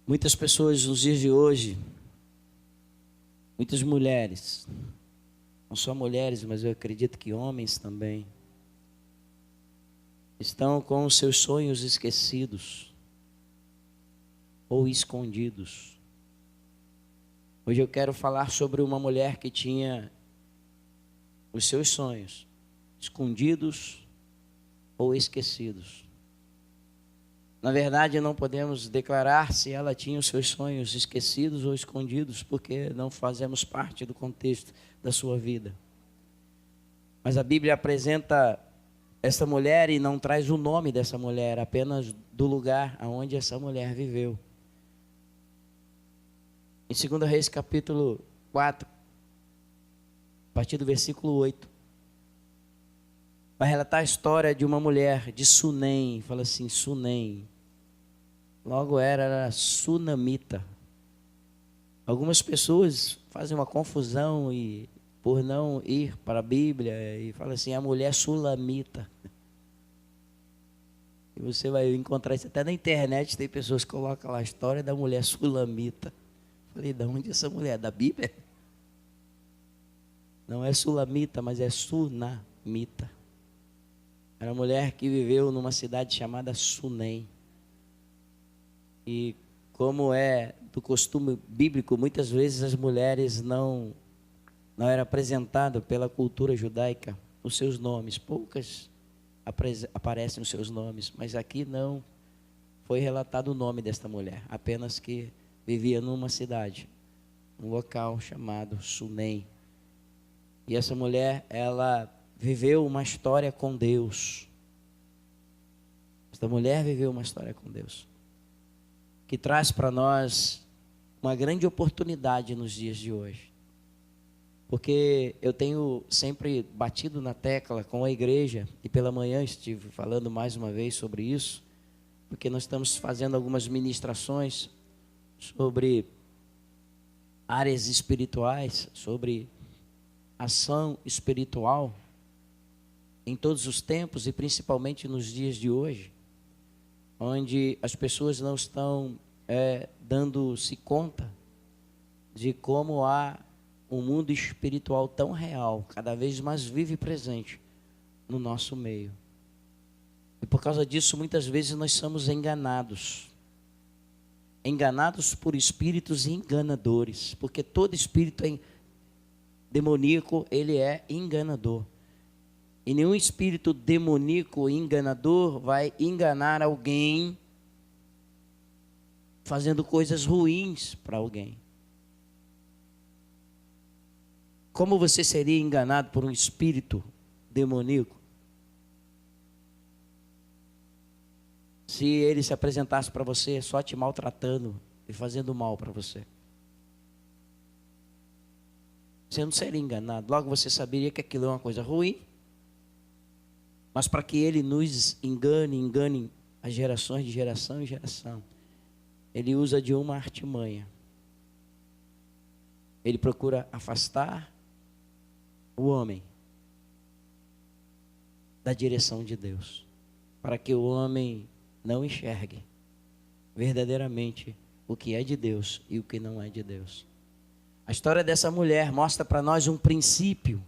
Muitas pessoas nos dias de hoje, muitas mulheres, não só mulheres, mas eu acredito que homens também, estão com os seus sonhos esquecidos ou escondidos. Hoje eu quero falar sobre uma mulher que tinha os seus sonhos escondidos ou esquecidos. Na verdade, não podemos declarar se ela tinha os seus sonhos esquecidos ou escondidos, porque não fazemos parte do contexto da sua vida. Mas a Bíblia apresenta essa mulher e não traz o nome dessa mulher, apenas do lugar aonde essa mulher viveu. Em 2 Reis capítulo 4, a partir do versículo 8, vai relatar a história de uma mulher de Sunem. Fala assim, Sunem. Logo era sunamita. Algumas pessoas fazem uma confusão e por não ir para a Bíblia e falam assim, a mulher sulamita. E você vai encontrar isso até na internet, tem pessoas que colocam lá a história da mulher sulamita. Falei, de onde é essa mulher? Da Bíblia? Não é sulamita, mas é sunamita. Era uma mulher que viveu numa cidade chamada Sunem. E como é do costume bíblico, muitas vezes as mulheres não eram apresentadas pela cultura judaica os seus nomes. Poucas aparecem os seus nomes, mas aqui não foi relatado o nome desta mulher, apenas que vivia numa cidade, um local chamado Sunem. E essa mulher, ela viveu uma história com Deus. Esta mulher viveu uma história com Deus, que traz para nós uma grande oportunidade nos dias de hoje. Porque eu tenho sempre batido na tecla com a igreja, e pela manhã estive falando mais uma vez sobre isso, porque nós estamos fazendo algumas ministrações sobre áreas espirituais, sobre ação espiritual em todos os tempos e principalmente nos dias de hoje, onde as pessoas não estão dando-se conta de como há um mundo espiritual tão real, cada vez mais vivo e presente no nosso meio. E por causa disso, muitas vezes nós somos enganados por espíritos enganadores, porque todo espírito demoníaco, ele é enganador. E nenhum espírito demoníaco enganador vai enganar alguém fazendo coisas ruins para alguém. Como você seria enganado por um espírito demoníaco? Se ele se apresentasse para você só te maltratando e fazendo mal para você. Você não seria enganado. Logo você saberia que aquilo é uma coisa ruim. Mas para que ele nos engane as gerações de geração em geração, ele usa de uma artimanha. Ele procura afastar o homem da direção de Deus, para que o homem não enxergue verdadeiramente o que é de Deus e o que não é de Deus. A história dessa mulher mostra para nós um princípio.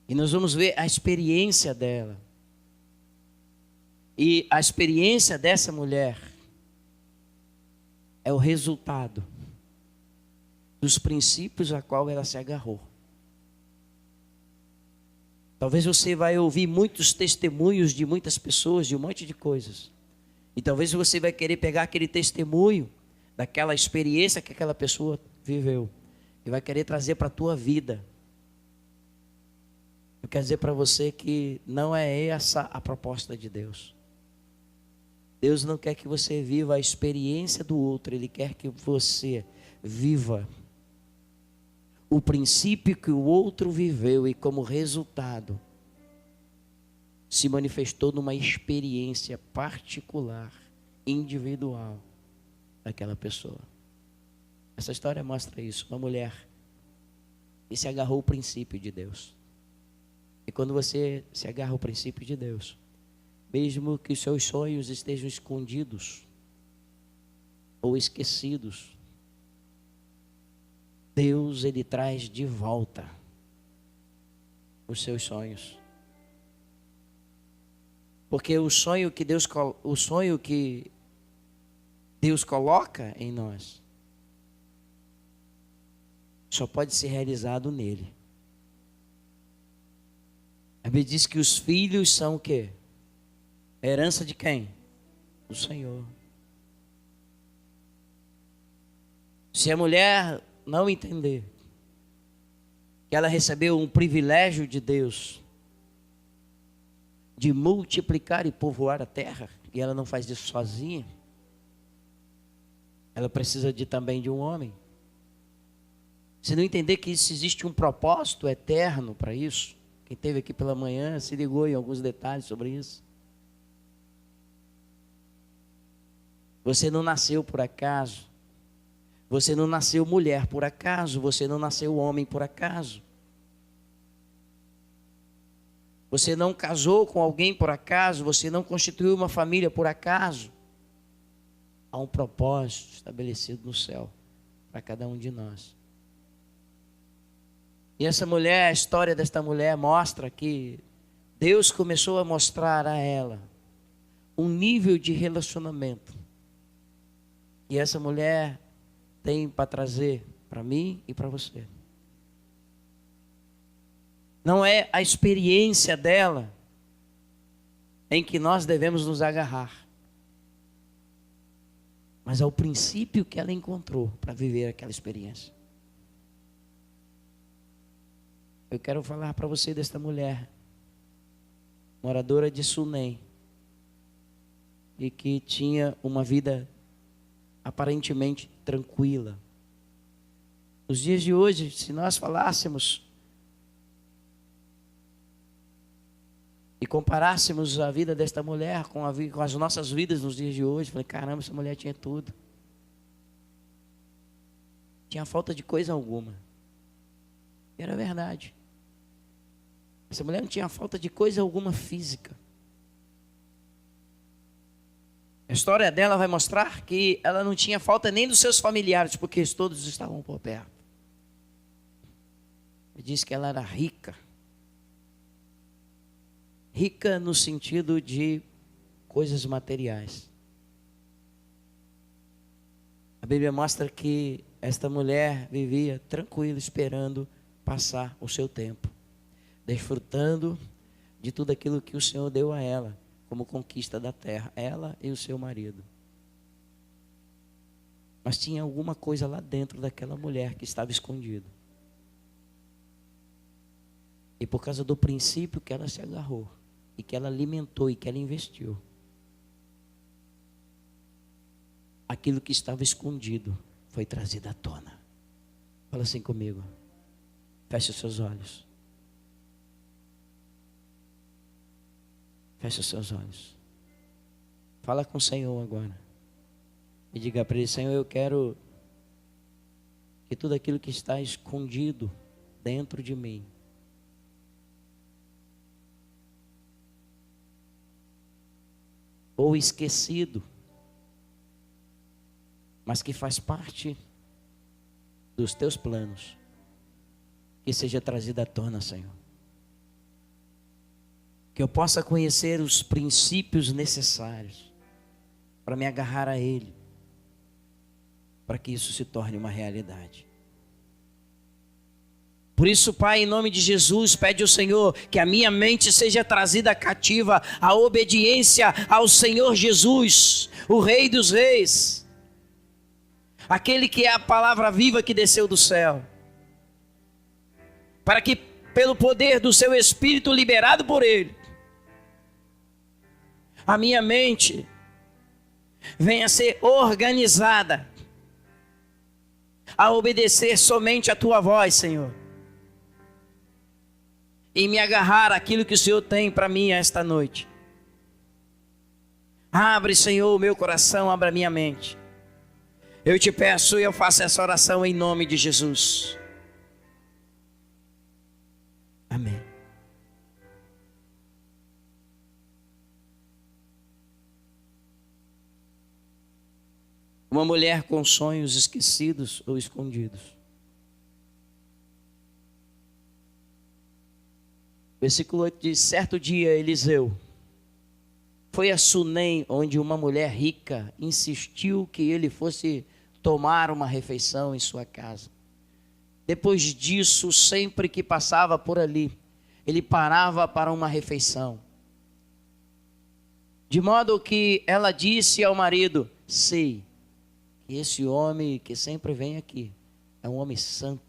E nós vamos ver a experiência dela. E a experiência dessa mulher é o resultado dos princípios a qual ela se agarrou. Talvez você vai ouvir muitos testemunhos de muitas pessoas, de um monte de coisas. E talvez você vai querer pegar aquele testemunho, daquela experiência que aquela pessoa viveu, e vai querer trazer para a tua vida. Eu quero dizer para você que não é essa a proposta de Deus. Deus não quer que você viva a experiência do outro, Ele quer que você viva o princípio que o outro viveu e como resultado se manifestou numa experiência particular, individual daquela pessoa. Essa história mostra isso, uma mulher que se agarrou ao princípio de Deus. E quando você se agarra ao princípio de Deus, mesmo que os seus sonhos estejam escondidos, ou esquecidos, Deus, Ele traz de volta os seus sonhos. Porque o sonho que Deus coloca em nós só pode ser realizado nele. A Bíblia diz que os filhos são o quê? A herança de quem? Do Senhor. Se a mulher não entender que ela recebeu um privilégio de Deus de multiplicar e povoar a terra, e ela não faz isso sozinha, ela precisa também de um homem. Se não entender que existe um propósito eterno para isso, quem esteve aqui pela manhã se ligou em alguns detalhes sobre isso. Você não nasceu por acaso. Você não nasceu mulher por acaso. Você não nasceu homem por acaso. Você não casou com alguém por acaso. Você não constituiu uma família por acaso. Há um propósito estabelecido no céu para cada um de nós. E essa mulher, a história desta mulher mostra que Deus começou a mostrar a ela um nível de relacionamento que essa mulher tem para trazer para mim e para você. Não é a experiência dela em que nós devemos nos agarrar, mas é o princípio que ela encontrou para viver aquela experiência. Eu quero falar para você desta mulher, moradora de Sunem, e que tinha uma vida aparentemente tranquila. Nos dias de hoje, se nós falássemos e comparássemos a vida desta mulher com as nossas vidas nos dias de hoje, falei, caramba, essa mulher tinha tudo. Tinha falta de coisa alguma. E era verdade. Essa mulher não tinha falta de coisa alguma física. A história dela vai mostrar que ela não tinha falta nem dos seus familiares, porque todos estavam por perto. Ele diz que ela era rica. Rica no sentido de coisas materiais. A Bíblia mostra que esta mulher vivia tranquila, esperando passar o seu tempo, desfrutando de tudo aquilo que o Senhor deu a ela, como conquista da terra, ela e o seu marido. Mas tinha alguma coisa lá dentro daquela mulher que estava escondida. E por causa do princípio que ela se agarrou, e que ela alimentou, e que ela investiu, aquilo que estava escondido foi trazido à tona. Fala assim comigo. Feche os seus olhos. Feche os seus olhos. Fala com o Senhor agora. E diga para ele, Senhor, eu quero que tudo aquilo que está escondido dentro de mim, ou esquecido, mas que faz parte dos teus planos, que seja trazido à tona, Senhor. Que eu possa conhecer os princípios necessários para me agarrar a Ele, para que isso se torne uma realidade. Por isso, Pai, em nome de Jesus, pede ao Senhor que a minha mente seja trazida cativa à obediência ao Senhor Jesus, o Rei dos Reis, aquele que é a palavra viva que desceu do céu, para que pelo poder do seu Espírito liberado por Ele, a minha mente venha a ser organizada a obedecer somente a Tua voz, Senhor, e me agarrar àquilo que o Senhor tem para mim esta noite. Abre, Senhor, o meu coração, abra a minha mente. Eu te peço e eu faço essa oração em nome de Jesus. Amém. Uma mulher com sonhos esquecidos ou escondidos. Versículo 8 diz: certo dia Eliseu foi a Sunem, onde uma mulher rica insistiu que ele fosse tomar uma refeição em sua casa. Depois disso, sempre que passava por ali, ele parava para uma refeição. De modo que ela disse ao marido: sei que esse homem que sempre vem aqui é um homem santo,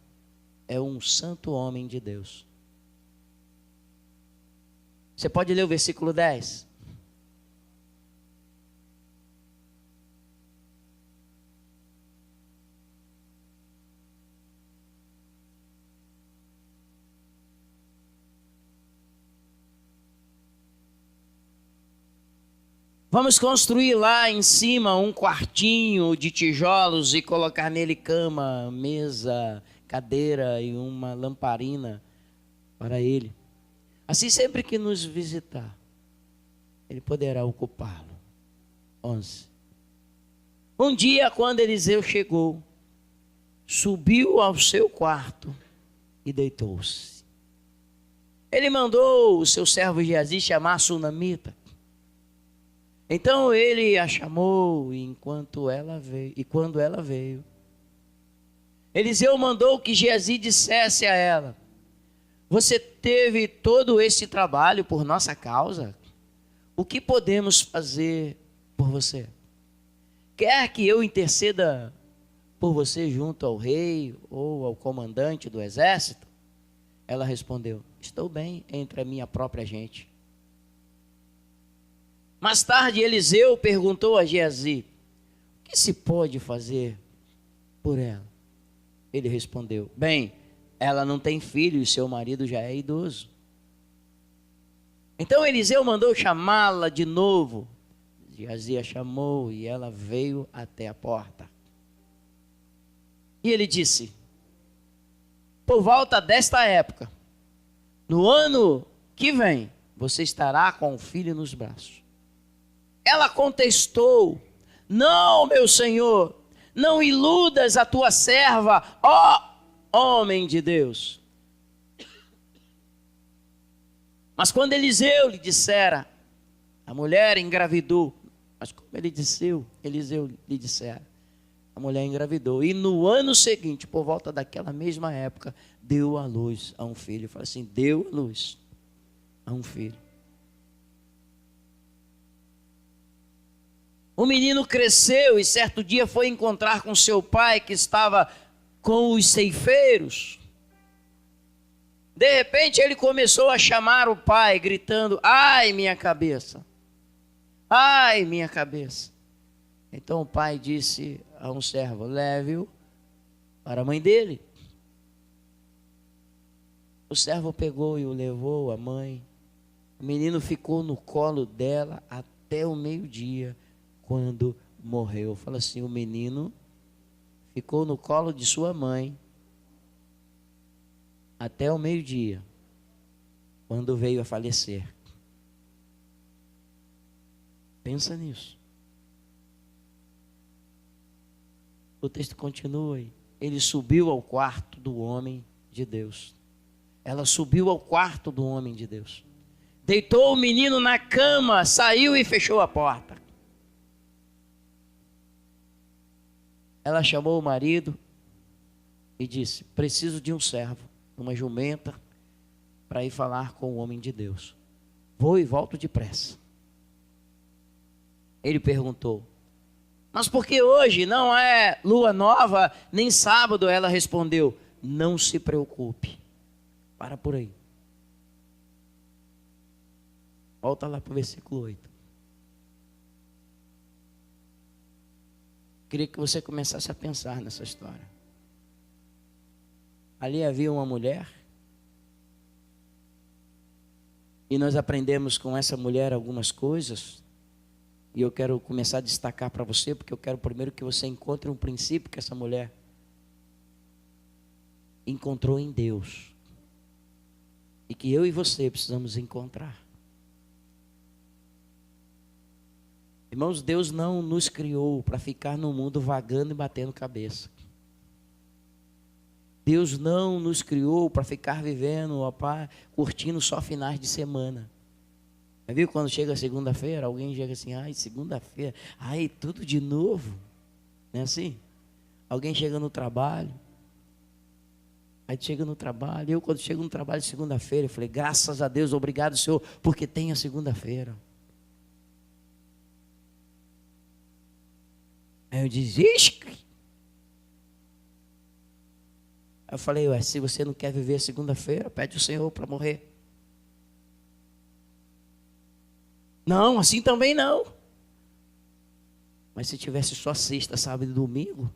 é um santo homem de Deus. Você pode ler o versículo 10? Vamos construir lá em cima um quartinho de tijolos e colocar nele cama, mesa, cadeira e uma lamparina para ele. Assim, sempre que nos visitar, ele poderá ocupá-lo. 11. Um dia, quando Eliseu chegou, subiu ao seu quarto e deitou-se. Ele mandou o seu servo Geazi chamar a sunamita. Então ele a chamou e quando ela veio, Eliseu mandou que Geazi dissesse a ela: você teve todo esse trabalho por nossa causa? O que podemos fazer por você? Quer que eu interceda por você junto ao rei ou ao comandante do exército? Ela respondeu: estou bem entre a minha própria gente. Mais tarde, Eliseu perguntou a Geazi: o que se pode fazer por ela? Ele respondeu: bem, ela não tem filho e seu marido já é idoso. Então Eliseu mandou chamá-la de novo. Geazi a chamou e ela veio até a porta. E ele disse: por volta desta época, no ano que vem, você estará com o filho nos braços. Ela contestou: não, meu senhor, não iludas a tua serva, ó homem de Deus. Mas quando Eliseu lhe dissera, a mulher engravidou. Mas como Eliseu lhe dissera, a mulher engravidou. E no ano seguinte, por volta daquela mesma época, deu à luz a um filho. Fala assim: deu à luz a um filho. O menino cresceu e certo dia foi encontrar com seu pai, que estava com os ceifeiros. De repente ele começou a chamar o pai, gritando: ai, minha cabeça! Ai, minha cabeça! Então o pai disse a um servo: leve-o para a mãe dele. O servo pegou e o levou à mãe. O menino ficou no colo dela até o meio-dia, quando morreu. Fala assim: o menino ficou no colo de sua mãe até o meio-dia, quando veio a falecer. Pensa nisso. O texto continua aí. Ele subiu ao quarto do homem de Deus. Ela subiu ao quarto do homem de Deus. Deitou o menino na cama, saiu e fechou a porta. Ela chamou o marido e disse: preciso de um servo, uma jumenta, para ir falar com o homem de Deus. Vou e volto depressa. Ele perguntou: mas por que hoje não é lua nova, nem sábado? Ela respondeu: não se preocupe. Para por aí. Volta lá para o versículo 8. Queria que você começasse a pensar nessa história. Ali havia uma mulher, e nós aprendemos com essa mulher algumas coisas, e eu quero começar a destacar para você, porque eu quero primeiro que você encontre um princípio que essa mulher encontrou em Deus, e que eu e você precisamos encontrar. Irmãos, Deus não nos criou para ficar no mundo vagando e batendo cabeça. Deus não nos criou para ficar vivendo, curtindo só finais de semana. Já viu quando chega segunda-feira, alguém chega assim, ai, segunda-feira, ai, tudo de novo. Não é assim? Alguém chega no trabalho, aí chega no trabalho, eu quando chego no trabalho segunda-feira, eu falei, graças a Deus, obrigado Senhor, porque tem a segunda-feira. Aí eu disse, ixi! Eu falei, ué, se você não quer viver a segunda-feira, pede o Senhor para morrer. Não, assim também não. Mas se tivesse só sexta, sábado e domingo,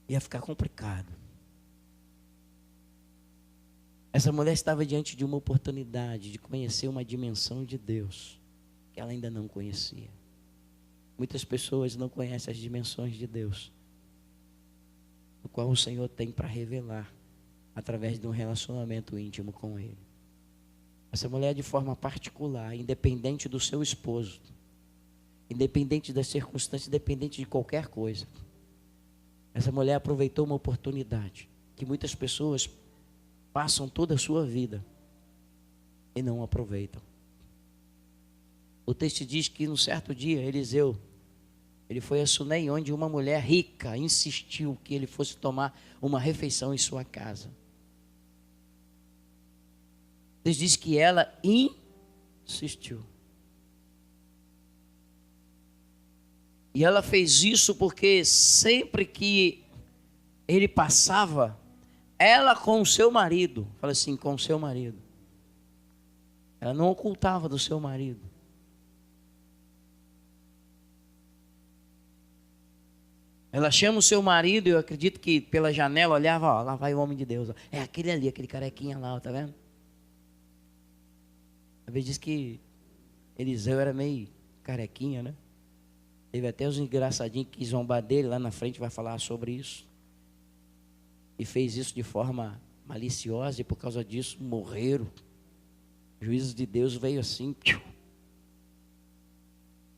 ia ficar complicado. Essa mulher estava diante de uma oportunidade de conhecer uma dimensão de Deus que ela ainda não conhecia. Muitas pessoas não conhecem as dimensões de Deus, o qual o Senhor tem para revelar através de um relacionamento íntimo com Ele. Essa mulher, de forma particular, independente do seu esposo, independente das circunstâncias, independente de qualquer coisa, essa mulher aproveitou uma oportunidade que muitas pessoas passam toda a sua vida e não aproveitam. O texto diz que num certo dia, Eliseu, ele foi a Sunem, onde uma mulher rica insistiu que ele fosse tomar uma refeição em sua casa. Deus diz que ela insistiu. E ela fez isso porque sempre que ele passava, ela com o seu marido, fala assim, com o seu marido, ela não ocultava do seu marido. Ela chama o seu marido, eu acredito que pela janela olhava, ó, lá vai o homem de Deus, ó. É aquele ali, aquele carequinha lá, ó, tá vendo? Às vezes diz que Eliseu era meio carequinha, né? Teve até os engraçadinhos que zombar dele, lá na frente vai falar sobre isso. E fez isso de forma maliciosa e por causa disso morreram. O juízo de Deus veio assim.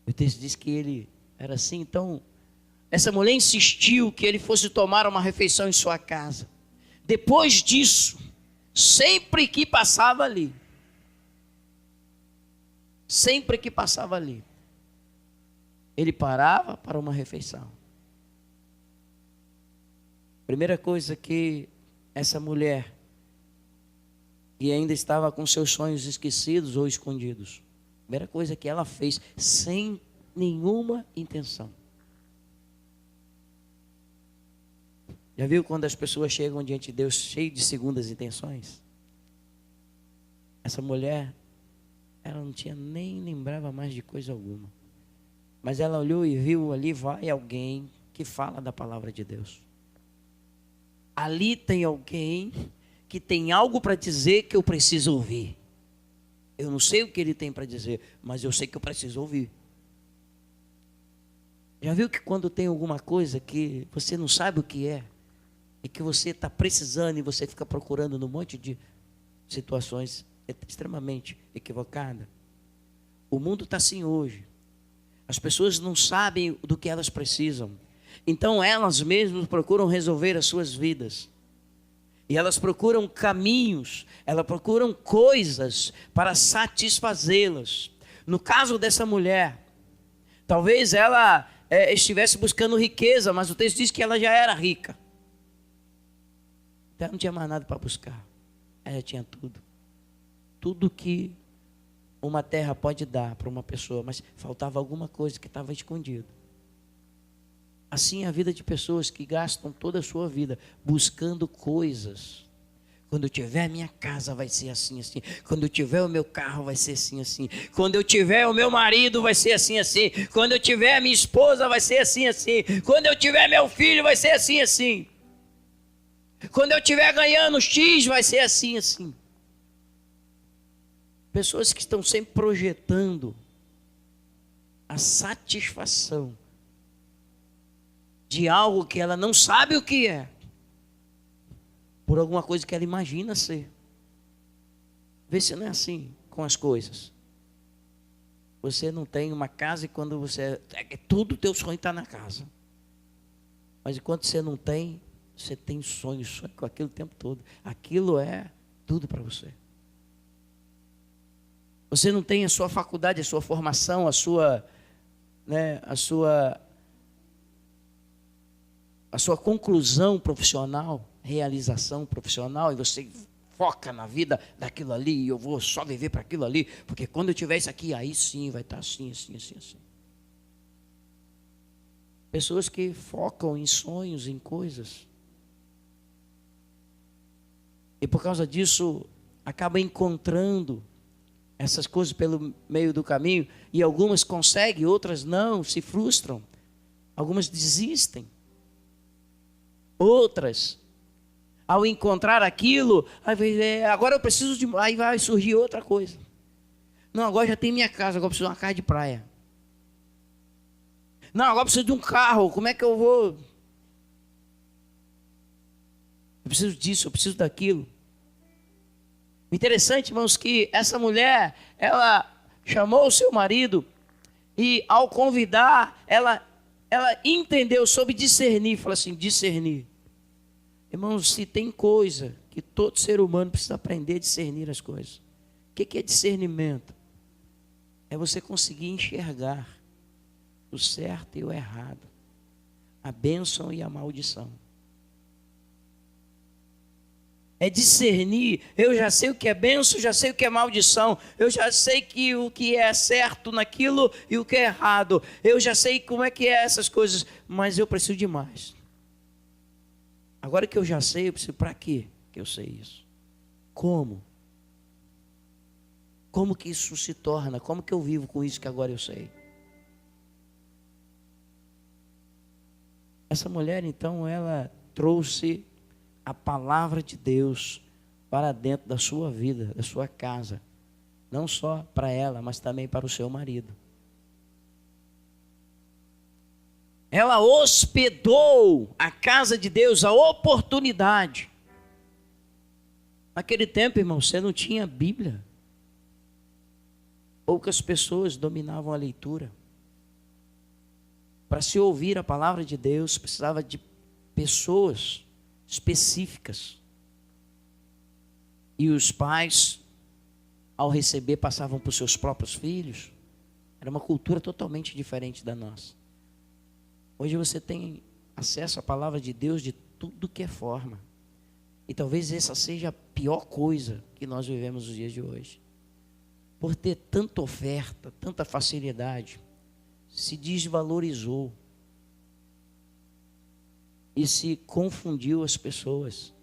O texto diz que ele era assim, então essa mulher insistiu que ele fosse tomar uma refeição em sua casa. Depois disso, sempre que passava ali, ele parava para uma refeição. Primeira coisa que essa mulher, que ainda estava com seus sonhos esquecidos ou escondidos, primeira coisa que ela fez, sem nenhuma intenção. Já viu quando as pessoas chegam diante de Deus cheias de segundas intenções? Essa mulher, ela não tinha nem lembrava mais de coisa alguma. Mas ela olhou e viu, ali vai alguém que fala da palavra de Deus. Ali tem alguém que tem algo para dizer que eu preciso ouvir. Eu não sei o que ele tem para dizer, mas eu sei que eu preciso ouvir. Já viu que quando tem alguma coisa que você não sabe o que é, e que você está precisando e você fica procurando num monte de situações extremamente equivocadas? O mundo está assim hoje. As pessoas não sabem do que elas precisam. Então elas mesmas procuram resolver as suas vidas. E elas procuram caminhos, elas procuram coisas para satisfazê-las. No caso dessa mulher, talvez ela estivesse buscando riqueza, mas o texto diz que ela já era rica. Então não tinha mais nada para buscar. Ela tinha tudo. Tudo que uma terra pode dar para uma pessoa, mas faltava alguma coisa que estava escondido. Assim é a vida de pessoas que gastam toda a sua vida buscando coisas. Quando eu tiver a minha casa vai ser assim, assim. Quando eu tiver o meu carro vai ser assim, assim. Quando eu tiver o meu marido vai ser assim, assim. Quando eu tiver a minha esposa vai ser assim, assim. Quando eu tiver meu filho vai ser assim, assim. Quando eu estiver ganhando X vai ser assim, assim. Pessoas que estão sempre projetando a satisfação de algo que ela não sabe o que é, por alguma coisa que ela imagina ser. Vê se não é assim com as coisas. você não tem uma casa e quando você... tudo o teu sonho está na casa. Mas enquanto você não tem, você tem sonho com aquilo o tempo todo. Aquilo é tudo para você. Você não tem a sua faculdade, a sua formação, a sua conclusão profissional, realização profissional, e você foca na vida daquilo ali, e eu vou só viver para aquilo ali, porque quando eu tiver isso aqui, aí sim vai estar assim, assim, assim, assim. Pessoas que focam em sonhos, em coisas. E por causa disso, acabam encontrando essas coisas pelo meio do caminho, e algumas conseguem, outras não, se frustram. Algumas desistem. Outras, ao encontrar aquilo, agora eu preciso de... Aí vai surgir outra coisa. Não, agora já tem minha casa, agora eu preciso de uma casa de praia. Não, agora eu preciso de um carro, como é que eu vou? Eu preciso disso, eu preciso daquilo. Interessante, irmãos, que essa mulher, ela chamou o seu marido e ao convidar, ela entendeu, soube discernir, fala assim, discernir. Irmãos, se tem coisa que todo ser humano precisa aprender a discernir as coisas. O que é discernimento? É você conseguir enxergar o certo e o errado, a bênção e a maldição. É discernir, eu já sei o que é bênção, já sei o que é maldição, eu já sei que o que é certo naquilo e o que é errado, eu já sei como é que é essas coisas, mas eu preciso de mais. Agora que eu já sei, eu preciso, para quê que eu sei isso? Como? Como que isso se torna? Como que eu vivo com isso que agora eu sei? Essa mulher, então, ela trouxe a palavra de Deus para dentro da sua vida, da sua casa. Não só para ela, mas também para o seu marido. Ela hospedou a casa de Deus, a oportunidade. Naquele tempo, irmão, você não tinha Bíblia. Poucas pessoas dominavam a leitura. Para se ouvir a palavra de Deus, precisava de pessoas específicas. E os pais, ao receber, passavam para os seus próprios filhos. Era uma cultura totalmente diferente da nossa. Hoje você tem acesso à palavra de Deus de tudo que é forma. E talvez essa seja a pior coisa que nós vivemos nos dias de hoje. Por ter tanta oferta, tanta facilidade, se desvalorizou e se confundiu as pessoas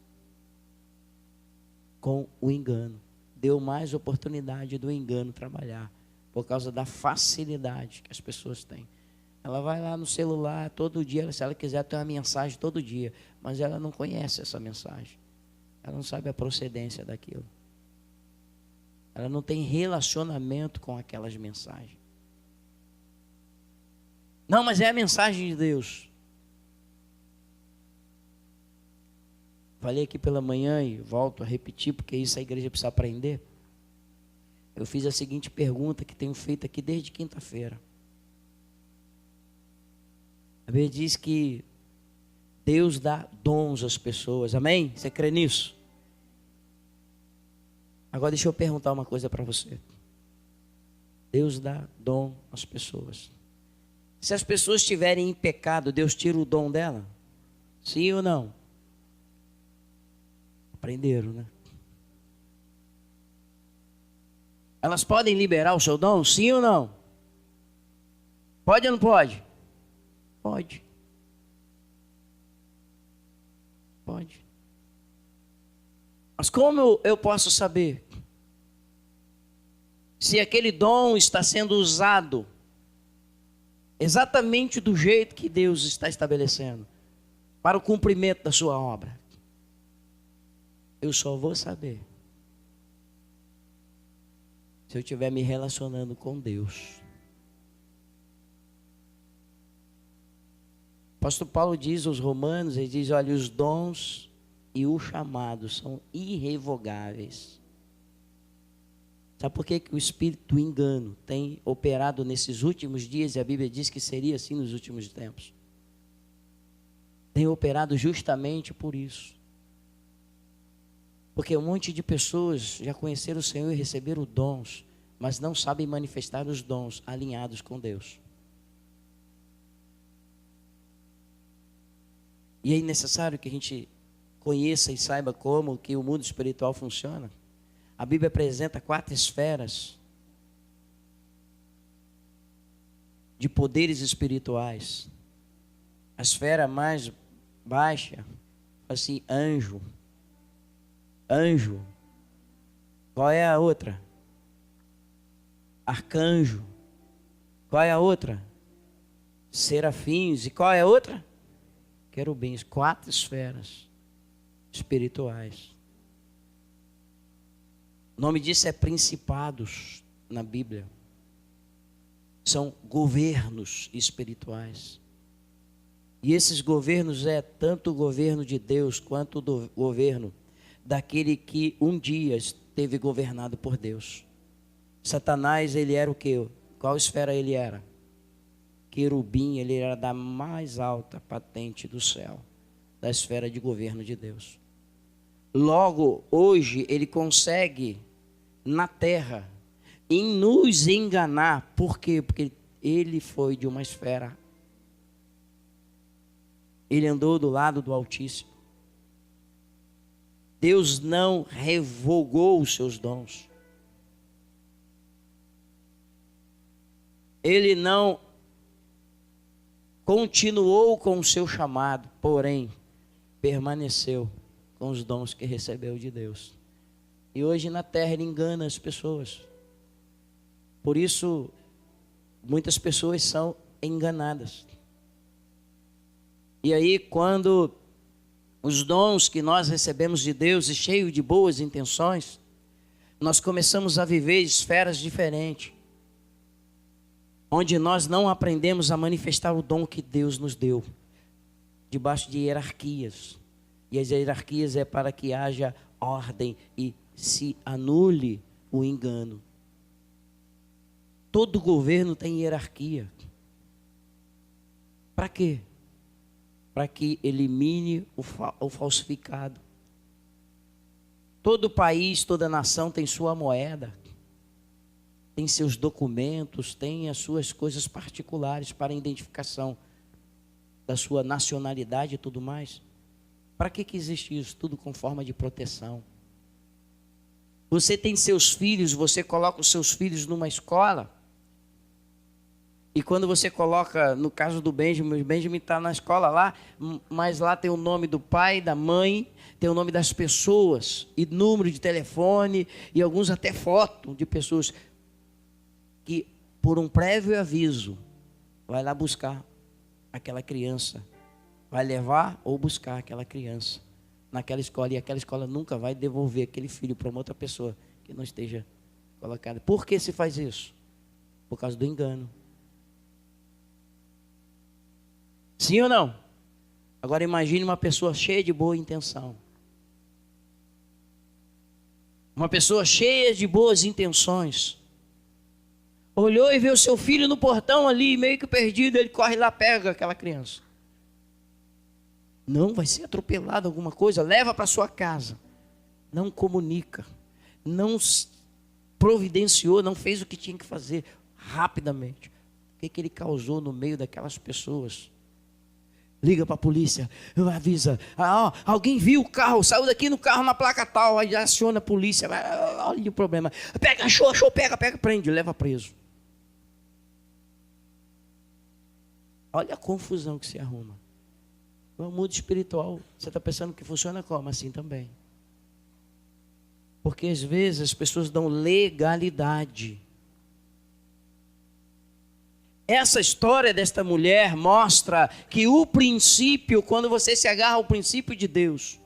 com o engano. Deu mais oportunidade do engano trabalhar, por causa da facilidade que as pessoas têm. Ela vai lá no celular todo dia, se ela quiser ter uma mensagem todo dia, mas ela não conhece essa mensagem. Ela não sabe a procedência daquilo. Ela não tem relacionamento com aquelas mensagens. Não, mas é a mensagem de Deus. Falei aqui pela manhã e volto a repetir, porque isso a igreja precisa aprender. Eu fiz a seguinte pergunta que tenho feito aqui desde quinta-feira. A Bíblia diz que Deus dá dons às pessoas, amém? Você crê nisso? Agora deixa eu perguntar uma coisa para você. Deus dá dom às pessoas. Se as pessoas estiverem em pecado, Deus tira o dom dela? Sim ou não? Aprenderam, né? Elas podem liberar o seu dom? Sim ou não? Pode ou não pode? Pode. Pode. Mas como eu posso saber se aquele dom está sendo usado exatamente do jeito que Deus está estabelecendo para o cumprimento da sua obra? Eu só vou saber se eu estiver me relacionando com Deus. O apóstolo Paulo diz aos Romanos, ele diz, olha, os dons e o chamado são irrevogáveis. Sabe por que o espírito do engano tem operado nesses últimos dias? E a Bíblia diz que seria assim nos últimos tempos. Tem operado justamente por isso. Porque um monte de pessoas já conheceram o Senhor e receberam dons, mas não sabem manifestar os dons alinhados com Deus. E é necessário que a gente conheça e saiba como que o mundo espiritual funciona. A Bíblia apresenta 4 esferas de poderes espirituais. A esfera mais baixa, assim, anjo. Anjo. Qual é a outra? Arcanjo. Qual é a outra? Serafins. E qual é a outra? Querubins. 4 esferas espirituais. O nome disso é principados na Bíblia. São governos espirituais. E esses governos é tanto o governo de Deus quanto o governo daquele que um dia esteve governado por Deus. Satanás, ele era o quê? Qual esfera ele era? Querubim, ele era da mais alta patente do céu, da esfera de governo de Deus. Logo, hoje, ele consegue, na terra, em nos enganar. Por quê? Porque ele foi de uma esfera. Ele andou do lado do Altíssimo. Deus não revogou os seus dons. Ele não continuou com o seu chamado, porém, permaneceu com os dons que recebeu de Deus. E hoje na terra ele engana as pessoas. Por isso, muitas pessoas são enganadas. E aí, quando os dons que nós recebemos de Deus e cheio de boas intenções, nós começamos a viver esferas diferentes, onde nós não aprendemos a manifestar o dom que Deus nos deu, debaixo de hierarquias. E as hierarquias é para que haja ordem e se anule o engano. Todo governo tem hierarquia. Para quê? Para que elimine o falsificado. Todo país, toda nação tem sua moeda, tem seus documentos, tem as suas coisas particulares para identificação da sua nacionalidade e tudo mais. Para que existe isso? Tudo com forma de proteção. Você tem seus filhos, você coloca os seus filhos numa escola, e quando você coloca, no caso do Benjamin, o Benjamin está na escola lá, mas lá tem o nome do pai, da mãe, tem o nome das pessoas, e número de telefone, e alguns até foto de pessoas que, por um prévio aviso, vai lá buscar aquela criança, vai levar ou buscar aquela criança naquela escola, e aquela escola nunca vai devolver aquele filho para uma outra pessoa que não esteja colocada. Por que se faz isso? Por causa do engano. Sim ou não? Agora imagine uma pessoa cheia de boa intenção. Uma pessoa cheia de boas intenções. Olhou e viu o seu filho no portão ali, meio que perdido, ele corre lá, pega aquela criança. Não vai ser atropelado alguma coisa, leva para sua casa. Não comunica, não providenciou, não fez o que tinha que fazer rapidamente. O que ele causou no meio daquelas pessoas? Liga para a polícia, avisa, alguém viu o carro, saiu daqui no carro na placa tal, aí aciona a polícia, olha o problema. Pega, achou, pega, prende, leva preso. Olha a confusão que se arruma. No mundo espiritual, você está pensando que funciona como? Assim também. Porque às vezes as pessoas dão legalidade. Essa história desta mulher mostra que o princípio, quando você se agarra ao princípio de Deus,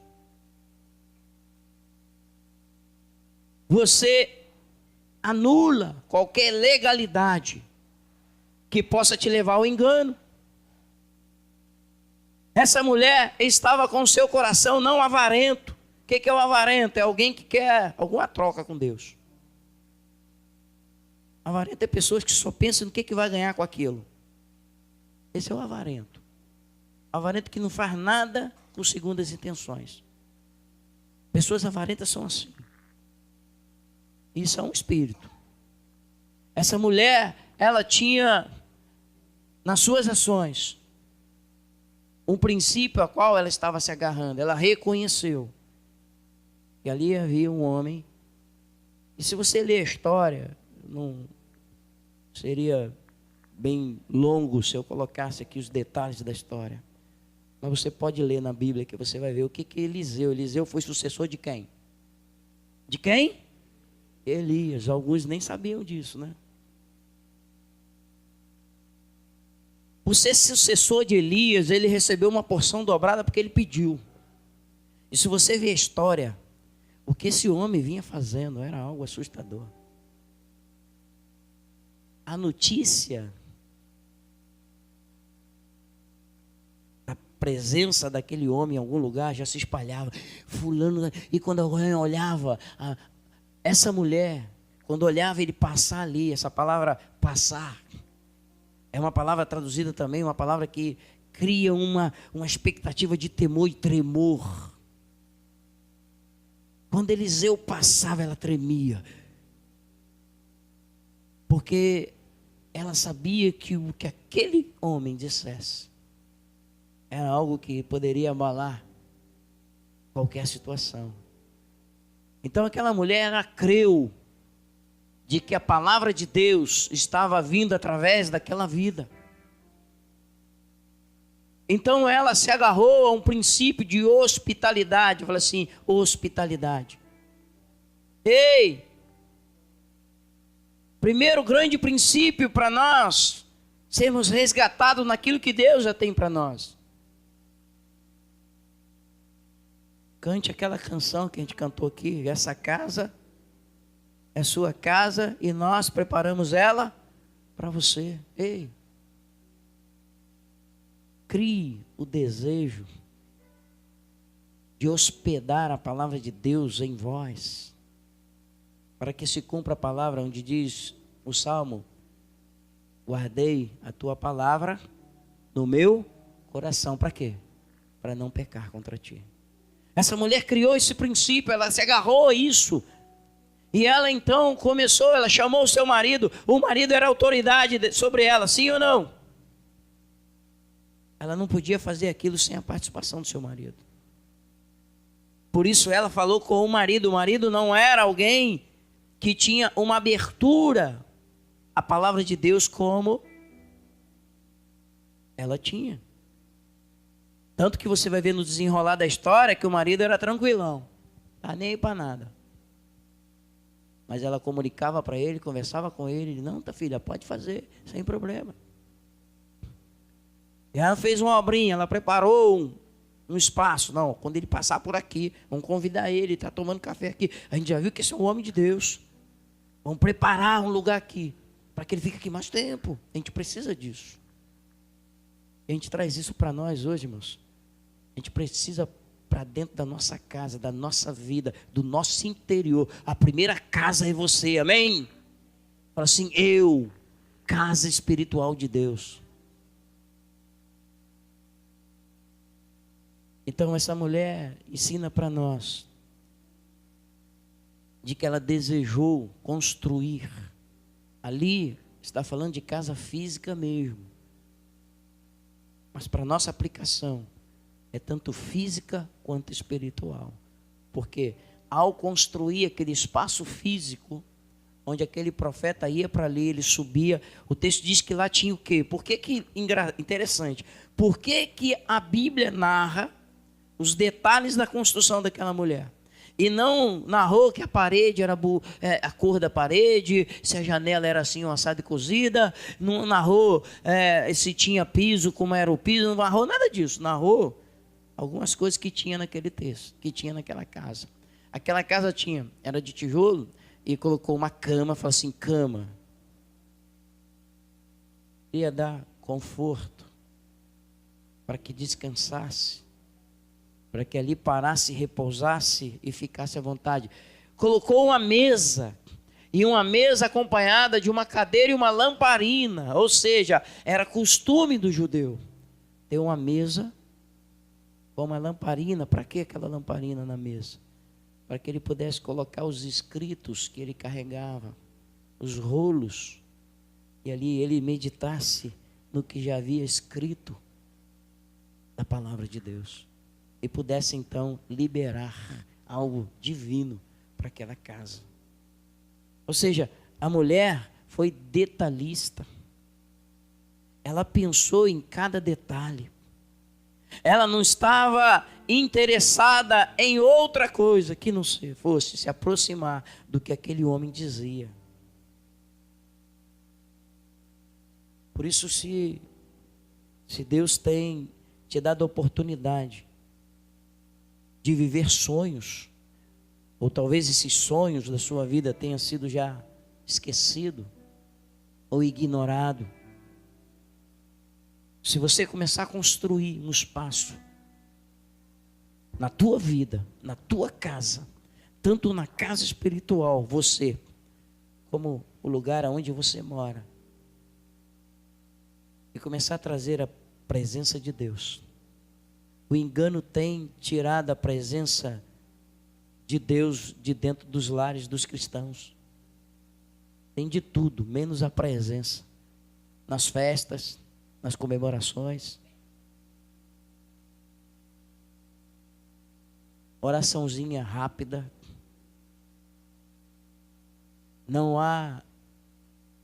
você anula qualquer legalidade que possa te levar ao engano. Essa mulher estava com o seu coração não avarento. O que é o avarento? É alguém que quer alguma troca com Deus. Avarento é pessoas que só pensam no que vai ganhar com aquilo. Esse é o avarento. Avarento que não faz nada com segundas intenções. Pessoas avarentas são assim. Isso é um espírito. Essa mulher, ela tinha nas suas ações um princípio a qual ela estava se agarrando. Ela reconheceu que ali havia um homem. E se você ler a história, não seria bem longo se eu colocasse aqui os detalhes da história. Mas você pode ler na Bíblia que você vai ver o que Eliseu foi sucessor de quem? De quem? Elias. Alguns nem sabiam disso, né? Por ser sucessor de Elias, ele recebeu uma porção dobrada porque ele pediu. E se você ver a história, o que esse homem vinha fazendo era algo assustador. A notícia da presença daquele homem em algum lugar já se espalhava. Fulano, e quando alguém olhava, essa mulher, quando olhava ele passar ali, essa palavra passar, é uma palavra traduzida também, uma palavra que cria uma expectativa de temor e tremor. Quando Eliseu passava, ela tremia. Porque ela sabia que o que aquele homem dissesse era algo que poderia abalar qualquer situação. Então aquela mulher, ela creu de que a palavra de Deus estava vindo através daquela vida. Então ela se agarrou a um princípio de hospitalidade. Fala assim, hospitalidade. Ei! Primeiro grande princípio para nós sermos resgatados naquilo que Deus já tem para nós. Cante aquela canção que a gente cantou aqui. Essa casa é sua casa e nós preparamos ela para você. Ei! Crie o desejo de hospedar a palavra de Deus em vós, para que se cumpra a palavra onde diz o Salmo: guardei a tua palavra no meu coração. Para quê? Para não pecar contra ti. Essa mulher criou esse princípio, ela se agarrou a isso. E ela então começou, ela chamou o seu marido. O marido era autoridade sobre ela, sim ou não? Ela não podia fazer aquilo sem a participação do seu marido. Por isso ela falou com o marido. O marido não era alguém que tinha uma abertura à palavra de Deus como ela tinha. Tanto que você vai ver no desenrolar da história que o marido era tranquilão. Tá nem aí para nada. Mas ela comunicava para ele, conversava com ele. Ele, não, tá filha, pode fazer, sem problema. E ela fez uma obrinha, ela preparou um espaço. Não, quando ele passar por aqui, vamos convidar ele, está tomando café aqui. A gente já viu que esse é um homem de Deus. Vamos preparar um lugar aqui, para que ele fique aqui mais tempo. A gente precisa disso. E a gente traz isso para nós hoje, irmãos. A gente precisa para dentro da nossa casa, da nossa vida, do nosso interior. A primeira casa é você, amém? Fala assim, eu, casa espiritual de Deus. Então essa mulher ensina para nós de que ela desejou construir. Ali está falando de casa física mesmo. Mas para nossa aplicação é tanto física quanto espiritual. Porque ao construir aquele espaço físico, onde aquele profeta ia para ali, ele subia, o texto diz que lá tinha o quê? Por que que interessante? Por que que a Bíblia narra os detalhes da construção daquela mulher? E não narrou que a parede era a cor da parede, se a janela era assim, assada e cozida, não narrou se tinha piso, como era o piso, não narrou nada disso. Narrou algumas coisas que tinha naquele texto, que tinha naquela casa. Aquela casa era de tijolo e colocou uma cama, falou assim, cama. Ia dar conforto para que descansasse, para que ali parasse, repousasse e ficasse à vontade. Colocou uma mesa e uma mesa acompanhada de uma cadeira e uma lamparina. Ou seja, era costume do judeu ter uma mesa com uma lamparina. Para que aquela lamparina na mesa? Para que ele pudesse colocar os escritos que ele carregava, os rolos, e ali ele meditasse no que já havia escrito da palavra de Deus, e pudesse então liberar algo divino para aquela casa. Ou seja, a mulher foi detalhista. Ela pensou em cada detalhe. Ela não estava interessada em outra coisa que não fosse se aproximar do que aquele homem dizia. Por isso, se Deus tem te dado a oportunidade de viver sonhos, ou talvez esses sonhos da sua vida tenham sido já esquecido ou ignorado, se você começar a construir um espaço na tua vida, na tua casa, tanto na casa espiritual, você, como o lugar onde você mora, e começar a trazer a presença de Deus. O engano tem tirado a presença de Deus de dentro dos lares dos cristãos. Tem de tudo, menos a presença. Nas festas, nas comemorações. Oraçãozinha rápida. Não há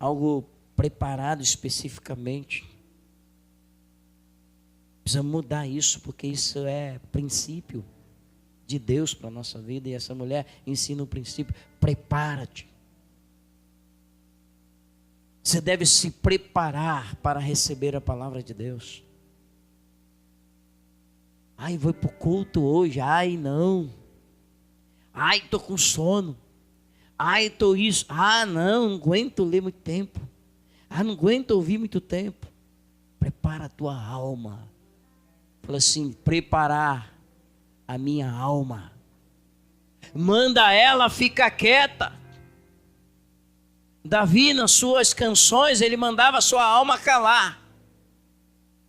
algo preparado especificamente. Precisa mudar isso, porque isso é princípio de Deus para a nossa vida. E essa mulher ensina o princípio: prepara-te. Você deve se preparar para receber a palavra de Deus. Ai, vou para o culto hoje. Ai, não. Ai, estou com sono. Ai, estou isso. Ah, não aguento ler muito tempo. Ah, não aguento ouvir muito tempo. Prepara a tua alma. Fala assim: preparar a minha alma. Manda ela ficar quieta. Davi, nas suas canções, ele mandava a sua alma calar,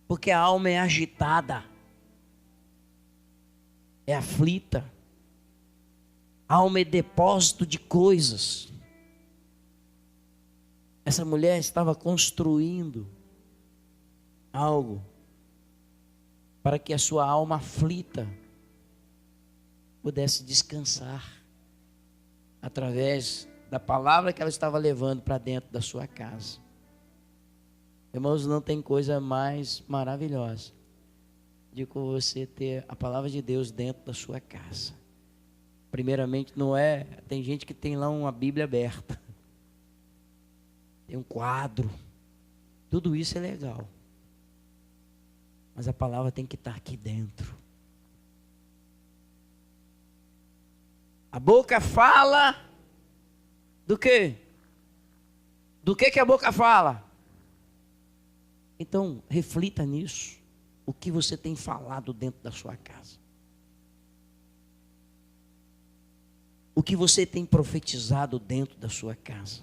porque a alma é agitada, é aflita. A alma é depósito de coisas. Essa mulher estava construindo algo para que a sua alma aflita pudesse descansar através da palavra que ela estava levando para dentro da sua casa. Irmãos, não tem coisa mais maravilhosa de você ter a palavra de Deus dentro da sua casa. Primeiramente, não é... Tem gente que tem lá uma Bíblia aberta. Tem um quadro. Tudo isso é legal. Mas a palavra tem que estar aqui dentro. A boca fala do quê? Do que a boca fala? Então, reflita nisso. O que você tem falado dentro da sua casa. O que você tem profetizado dentro da sua casa.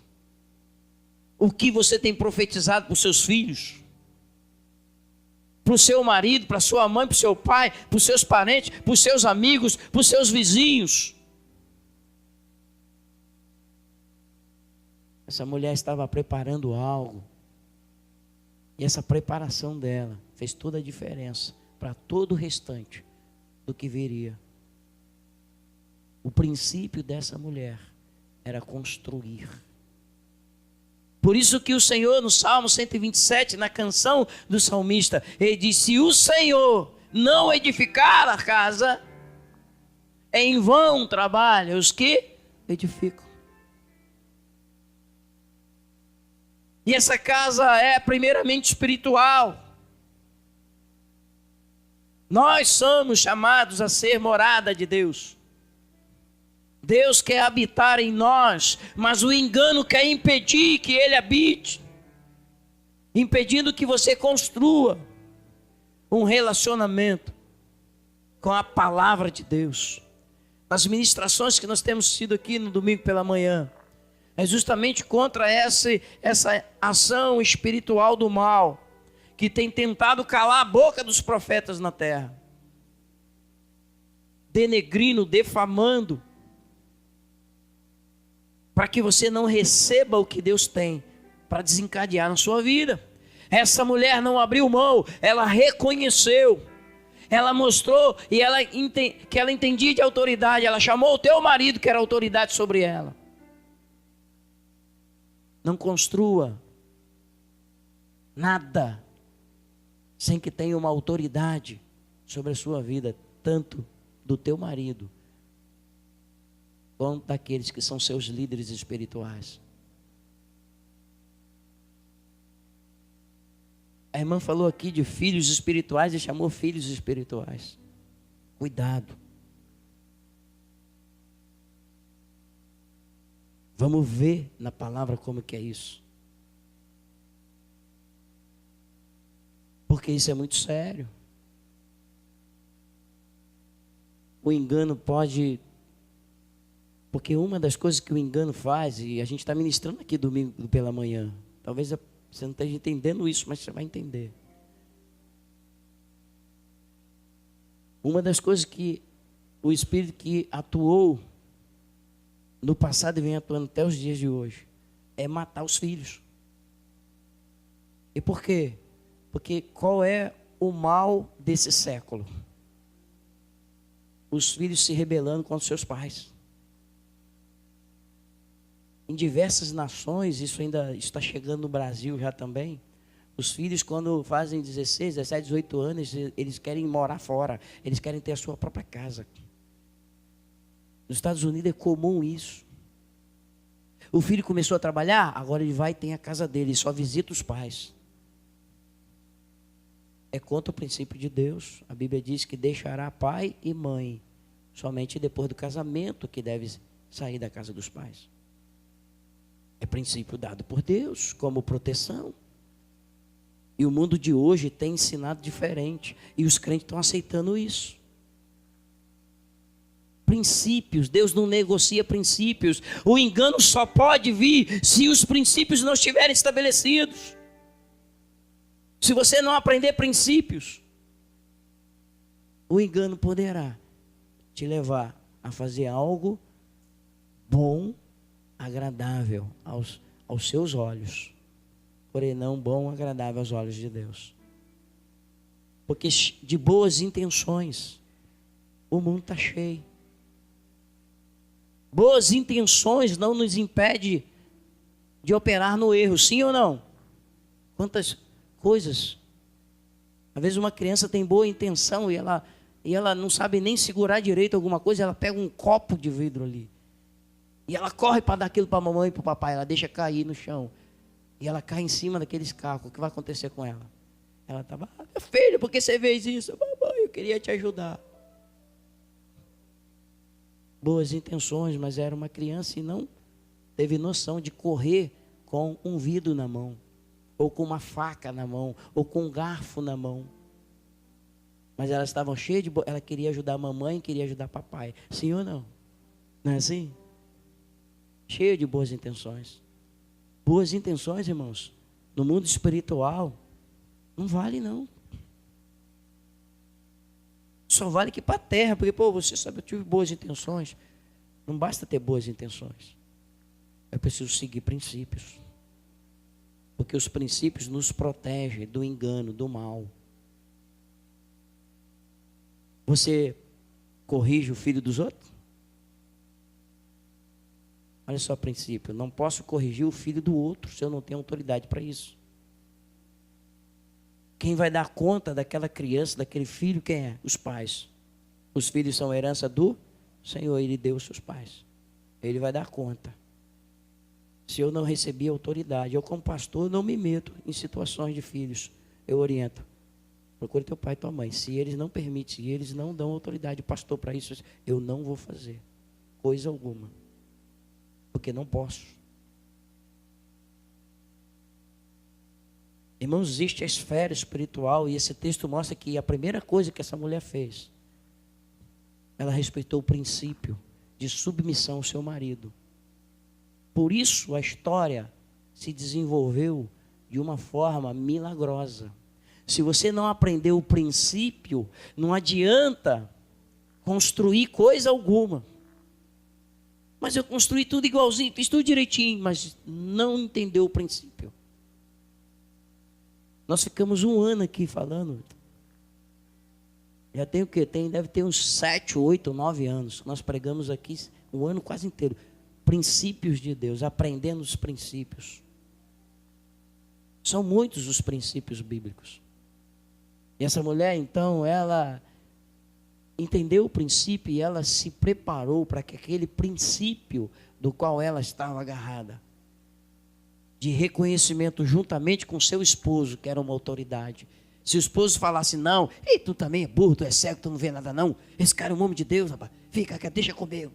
O que você tem profetizado para os seus filhos. Para o seu marido, para a sua mãe, para o seu pai, para os seus parentes, para os seus amigos, para os seus vizinhos. Essa mulher estava preparando algo. E essa preparação dela fez toda a diferença para todo o restante do que viria. O princípio dessa mulher era construir. Por isso que o Senhor, no Salmo 127, na canção do salmista, ele disse: se o Senhor não edificar a casa, em vão trabalham os que edificam. E essa casa é primeiramente espiritual. Nós somos chamados a ser morada de Deus. Deus quer habitar em nós, mas o engano quer impedir que Ele habite, impedindo que você construa um relacionamento com a palavra de Deus. Nas ministrações que nós temos tido aqui no domingo pela manhã, É justamente contra essa ação espiritual do mal que tem tentado calar a boca dos profetas na terra, denegrindo, defamando, para que você não receba o que Deus tem para desencadear na sua vida. Essa mulher não abriu mão, ela reconheceu, ela mostrou que ela entendia de autoridade. Ela chamou o teu marido, que era autoridade sobre ela. Não construa nada sem que tenha uma autoridade sobre a sua vida, tanto do teu marido quanto daqueles que são seus líderes espirituais. A irmã falou aqui de filhos espirituais e chamou filhos espirituais. Cuidado. Vamos ver na palavra como que é isso. Porque isso é muito sério. O engano pode... Porque uma das coisas que o engano faz, e a gente está ministrando aqui domingo pela manhã, talvez você não esteja entendendo isso, mas você vai entender. Uma das coisas que o Espírito que atuou no passado e vem atuando até os dias de hoje é matar os filhos. E por quê? Porque qual é o mal desse século? Os filhos se rebelando contra seus pais. Em diversas nações, isso ainda está chegando no Brasil já também. Os filhos, quando fazem 16, 17, 18 anos, eles querem morar fora. Eles querem ter a sua própria casa. Nos Estados Unidos é comum isso. O filho começou a trabalhar, agora ele vai e tem a casa dele, só visita os pais. É contra o princípio de Deus. A Bíblia diz que deixará pai e mãe somente depois do casamento que deve sair da casa dos pais. É princípio dado por Deus como proteção. E o mundo de hoje tem ensinado diferente. E os crentes estão aceitando isso. Princípios, Deus não negocia princípios. O engano só pode vir se os princípios não estiverem estabelecidos. Se você não aprender princípios, o engano poderá te levar a fazer algo bom, agradável aos seus olhos, porém não bom, agradável aos olhos de Deus. Porque de boas intenções o mundo está cheio. Boas intenções não nos impede de operar no erro, sim ou não? Quantas coisas, às vezes uma criança tem boa intenção e ela não sabe nem segurar direito alguma coisa, ela pega um copo de vidro ali. E ela corre para dar aquilo para a mamãe e para o papai, ela deixa cair no chão. E ela cai em cima daqueles cacos. O que vai acontecer com ela? Ela estava, meu filho, por que você fez isso? Mamãe, eu queria te ajudar. Boas intenções, mas era uma criança e não teve noção de correr com um vidro na mão, ou com uma faca na mão, ou com um garfo na mão. Mas elas estavam cheias de... Ela queria ajudar a mamãe, queria ajudar papai. Sim ou não? Não é assim? Cheio de boas intenções. Boas intenções, irmãos, no mundo espiritual, não vale não. Só vale aqui para a terra, porque, você sabe, eu tive boas intenções. Não basta ter boas intenções. Eu preciso seguir princípios. Porque os princípios nos protegem do engano, do mal. Você corrige o filho dos outros? Olha só o princípio, não posso corrigir o filho do outro se eu não tenho autoridade para isso. Quem vai dar conta daquela criança, daquele filho, quem é? Os pais. Os filhos são herança do Senhor, Ele deu aos seus pais. Ele vai dar conta. Se eu não recebi autoridade, eu como pastor não me meto em situações de filhos. Eu oriento. Procure teu pai e tua mãe. Se eles não permitem, se eles não dão autoridade, pastor, para isso, eu não vou fazer coisa alguma. Porque não posso. Irmãos, existe a esfera espiritual e esse texto mostra que a primeira coisa que essa mulher fez, ela respeitou o princípio de submissão ao seu marido. Por isso a história se desenvolveu de uma forma milagrosa. Se você não aprendeu o princípio, não adianta construir coisa alguma. Mas eu construí tudo igualzinho, fiz tudo direitinho, mas não entendeu o princípio. Nós ficamos um ano aqui falando. Já tem o quê? Deve ter uns 7, 8, 9 anos. Nós pregamos aqui um ano quase inteiro. Princípios de Deus, aprendendo os princípios. São muitos os princípios bíblicos. E essa mulher, então, ela entendeu o princípio e ela se preparou para que aquele princípio do qual ela estava agarrada, de reconhecimento juntamente com seu esposo, que era uma autoridade. Se o esposo falasse não, ei, tu também é burro, tu é cego, tu não vê nada não, esse cara é um homem de Deus, rapaz, fica aqui, deixa comigo.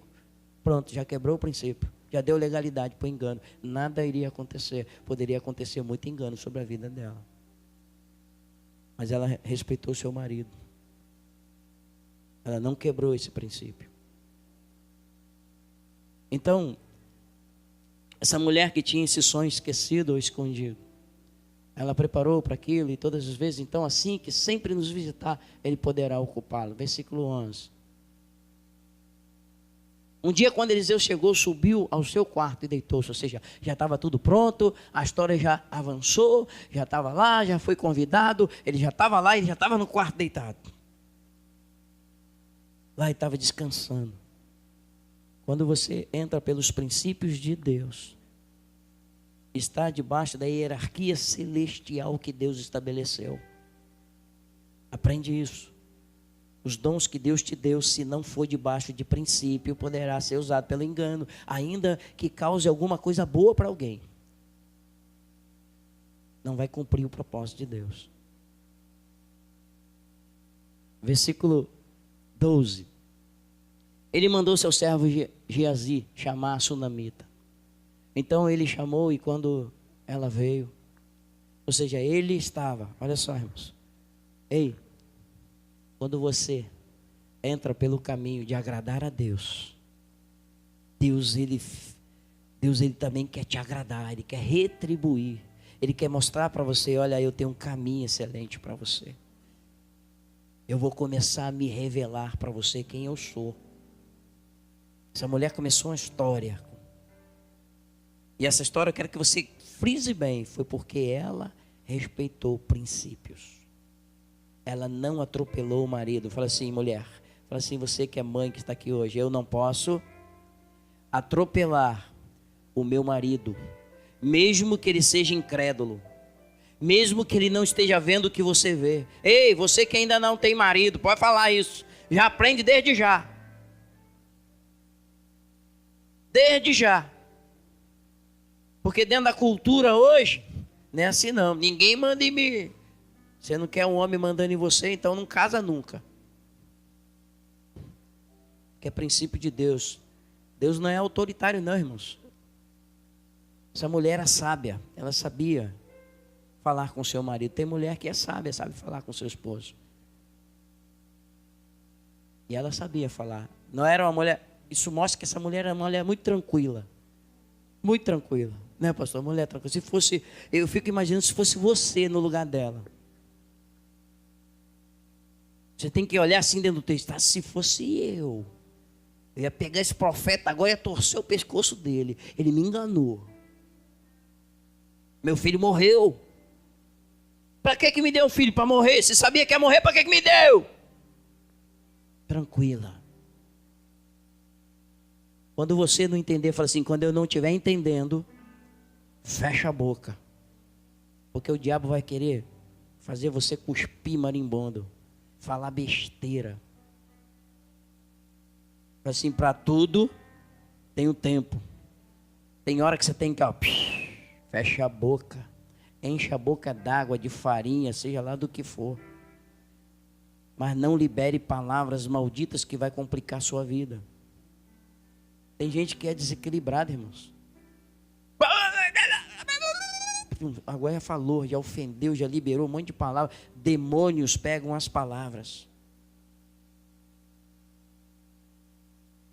Pronto, já quebrou o princípio, já deu legalidade para o engano, nada iria acontecer, poderia acontecer muito engano sobre a vida dela. Mas ela respeitou seu marido. Ela não quebrou esse princípio. Então, essa mulher que tinha esse sonho esquecido ou escondido, ela preparou para aquilo e todas as vezes, então assim que sempre nos visitar, Ele poderá ocupá-lo. Versículo 11. Um dia quando Eliseu chegou, subiu ao seu quarto e deitou-se, ou seja, já estava tudo pronto, a história já avançou, já estava lá, já foi convidado, ele já estava lá, ele já estava no quarto deitado. Lá ele estava descansando. Quando você entra pelos princípios de Deus, está debaixo da hierarquia celestial que Deus estabeleceu. Aprende isso. Os dons que Deus te deu, se não for debaixo de princípio, poderá ser usado pelo engano, ainda que cause alguma coisa boa para alguém. Não vai cumprir o propósito de Deus. Versículo 12. Ele mandou seu servo Geazi chamar a sunamita. Então ele chamou e quando ela veio, ou seja, ele estava, olha só, irmãos. Ei, quando você entra pelo caminho de agradar a Deus, Deus ele também quer te agradar, Ele quer retribuir, Ele quer mostrar para você, olha, eu tenho um caminho excelente para você. Eu vou começar a me revelar para você quem eu sou. Essa mulher começou uma história. E essa história eu quero que você frise bem, foi porque ela respeitou princípios. Ela não atropelou o marido. Fala assim, mulher. Fala assim, você que é mãe que está aqui hoje. Eu não posso atropelar o meu marido. Mesmo que ele seja incrédulo. Mesmo que ele não esteja vendo o que você vê. Ei, você que ainda não tem marido, pode falar isso. Já aprende desde já. Desde já. Porque dentro da cultura hoje, não é assim não. Ninguém manda em mim. Você não quer um homem mandando em você, então não casa nunca. Que é princípio de Deus. Deus não é autoritário não, irmãos. Essa mulher era sábia. Ela sabia falar com seu marido. Tem mulher que é sábia, sabe falar com seu esposo. E ela sabia falar. Não era uma mulher... Isso mostra que essa mulher era uma mulher muito tranquila. Muito tranquila. Né, pastor? Uma mulher tranquila. Se fosse... Eu fico imaginando se fosse você no lugar dela. Você tem que olhar assim dentro do texto. Ah, se fosse eu ia pegar esse profeta agora e ia torcer o pescoço dele. Ele me enganou. Meu filho morreu. Para que me deu um filho? Para morrer. Se sabia que ia morrer, para que me deu? Tranquila. Quando você não entender, fala assim, quando eu não estiver entendendo, fecha a boca. Porque o diabo vai querer fazer você cuspir marimbondo. Falar besteira. Assim, para tudo tem um tempo. Tem hora que você tem que, ó, fecha a boca. Enche a boca d'água, de farinha, seja lá do que for. Mas não libere palavras malditas que vai complicar a sua vida. Tem gente que é desequilibrada, irmãos. Agora já falou, já ofendeu, já liberou um monte de palavras. Demônios pegam as palavras.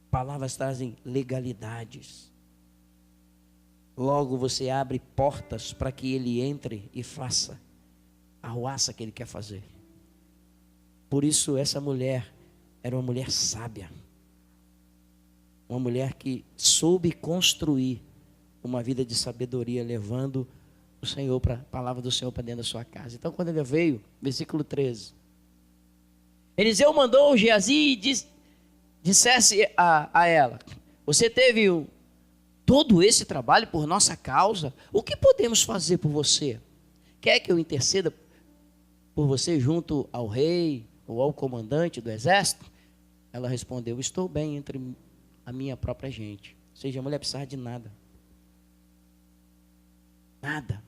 Palavras trazem legalidades. logo você abre portas para que ele entre e faça a arruaça que ele quer fazer. Por isso essa mulher era uma mulher sábia, uma mulher que soube construir uma vida de sabedoria, levando o Senhor, a palavra do Senhor para dentro da sua casa. Então quando ele veio, versículo 13, Eliseu mandou Geazi e dissesse a ela: você teve todo esse trabalho por nossa causa, o que podemos fazer por você? Quer que eu interceda por você junto ao rei ou ao comandante do exército? Ela respondeu: estou bem entre a minha própria gente. Ou seja, a mulher precisava de nada. Nada.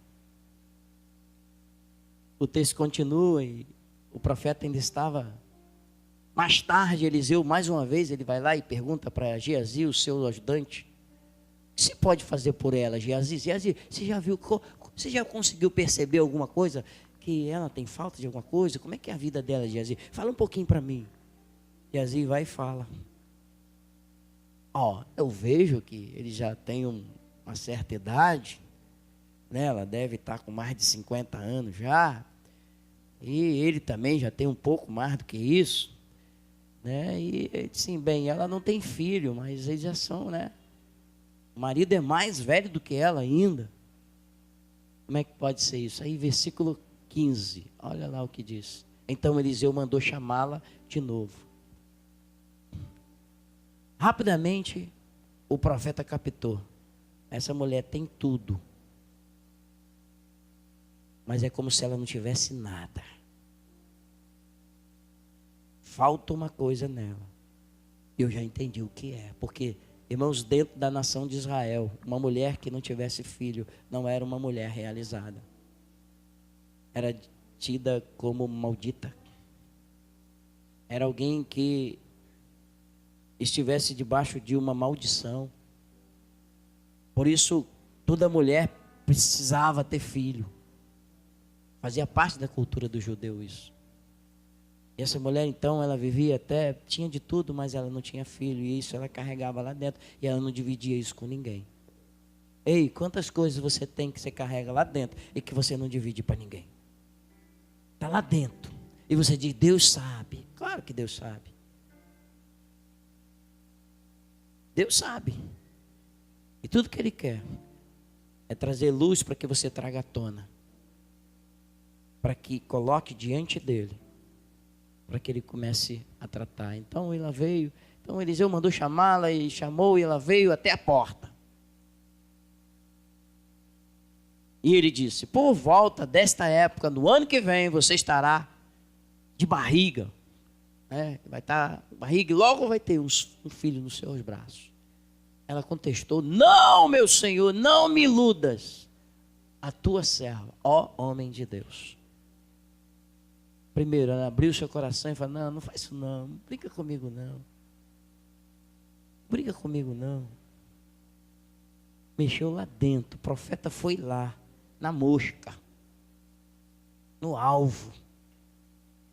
O texto continua e o profeta ainda estava. Mais tarde, Eliseu, mais uma vez, ele vai lá e pergunta para Geazi, o seu ajudante: o que se pode fazer por ela, Geazi? Geazi, você já conseguiu perceber alguma coisa? Que ela tem falta de alguma coisa? Como é que é a vida dela, Geazi? Fala um pouquinho para mim. Geazi vai e fala: eu vejo que ele já tem uma certa idade, né? Ela deve estar com mais de 50 anos já, e ele também já tem um pouco mais do que isso, né? E ele disse: sim, bem, ela não tem filho, mas eles já são, né? O marido é mais velho do que ela ainda. Como é que pode ser isso? Aí versículo 15, olha lá o que diz. Então Eliseu mandou chamá-la de novo. Rapidamente o profeta captou: essa mulher tem tudo, mas é como se ela não tivesse nada. Falta uma coisa nela. Eu já entendi o que é, porque, irmãos, dentro da nação de Israel, uma mulher que não tivesse filho não era uma mulher realizada. Era tida como maldita. Era alguém que estivesse debaixo de uma maldição. Por isso, toda mulher precisava ter filho. Fazia parte da cultura do judeu isso. E essa mulher, então, ela vivia até, tinha de tudo, mas ela não tinha filho. E isso ela carregava lá dentro. E ela não dividia isso com ninguém. Ei, quantas coisas você tem que você carrega lá dentro e que você não divide para ninguém? Está lá dentro. E você diz: Deus sabe. Claro que Deus sabe. Deus sabe. E tudo que Ele quer é trazer luz para que você traga à tona. Para que coloque diante dEle. Para que Ele comece a tratar. Então ela veio. Então Eliseu mandou chamá-la e chamou, e ela veio até a porta. E ele disse: por volta desta época, no ano que vem, você estará de barriga. Vai estar de barriga e logo vai ter um filho nos seus braços. Ela contestou: não, meu senhor, não me iludas. A tua serva, ó homem de Deus. Primeiro, ela abriu seu coração e falou: não faz isso não, não briga comigo não. Briga comigo não. Mexeu lá dentro, o profeta foi lá, na mosca, no alvo.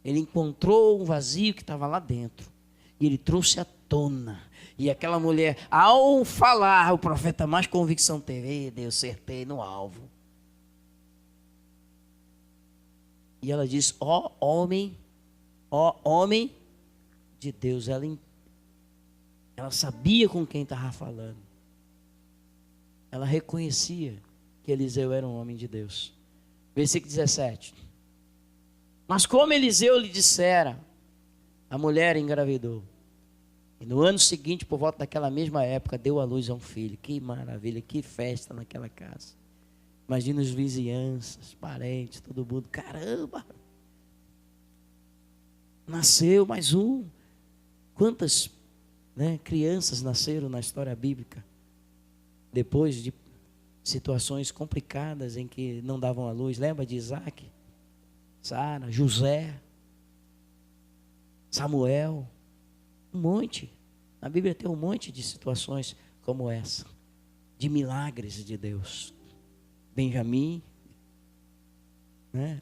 Ele encontrou um vazio que estava lá dentro. E ele trouxe à tona. E aquela mulher, ao falar, o profeta mais convicção teve: Deus, acertei no alvo. E ela diz: ó homem de Deus. Ela sabia com quem estava falando. Ela reconhecia que Eliseu era um homem de Deus. Versículo 17. Mas como Eliseu lhe dissera, a mulher engravidou. E no ano seguinte, por volta daquela mesma época, deu à luz a um filho. Que maravilha, que festa naquela casa. Imagina os vizinhanças, parentes, todo mundo. Caramba! Nasceu mais um. Quantas crianças nasceram na história bíblica? Depois de situações complicadas em que não davam à luz. Lembra de Isaac, Sara, José, Samuel? Um monte. Na Bíblia tem um monte de situações como essa. De milagres de Deus. Benjamim,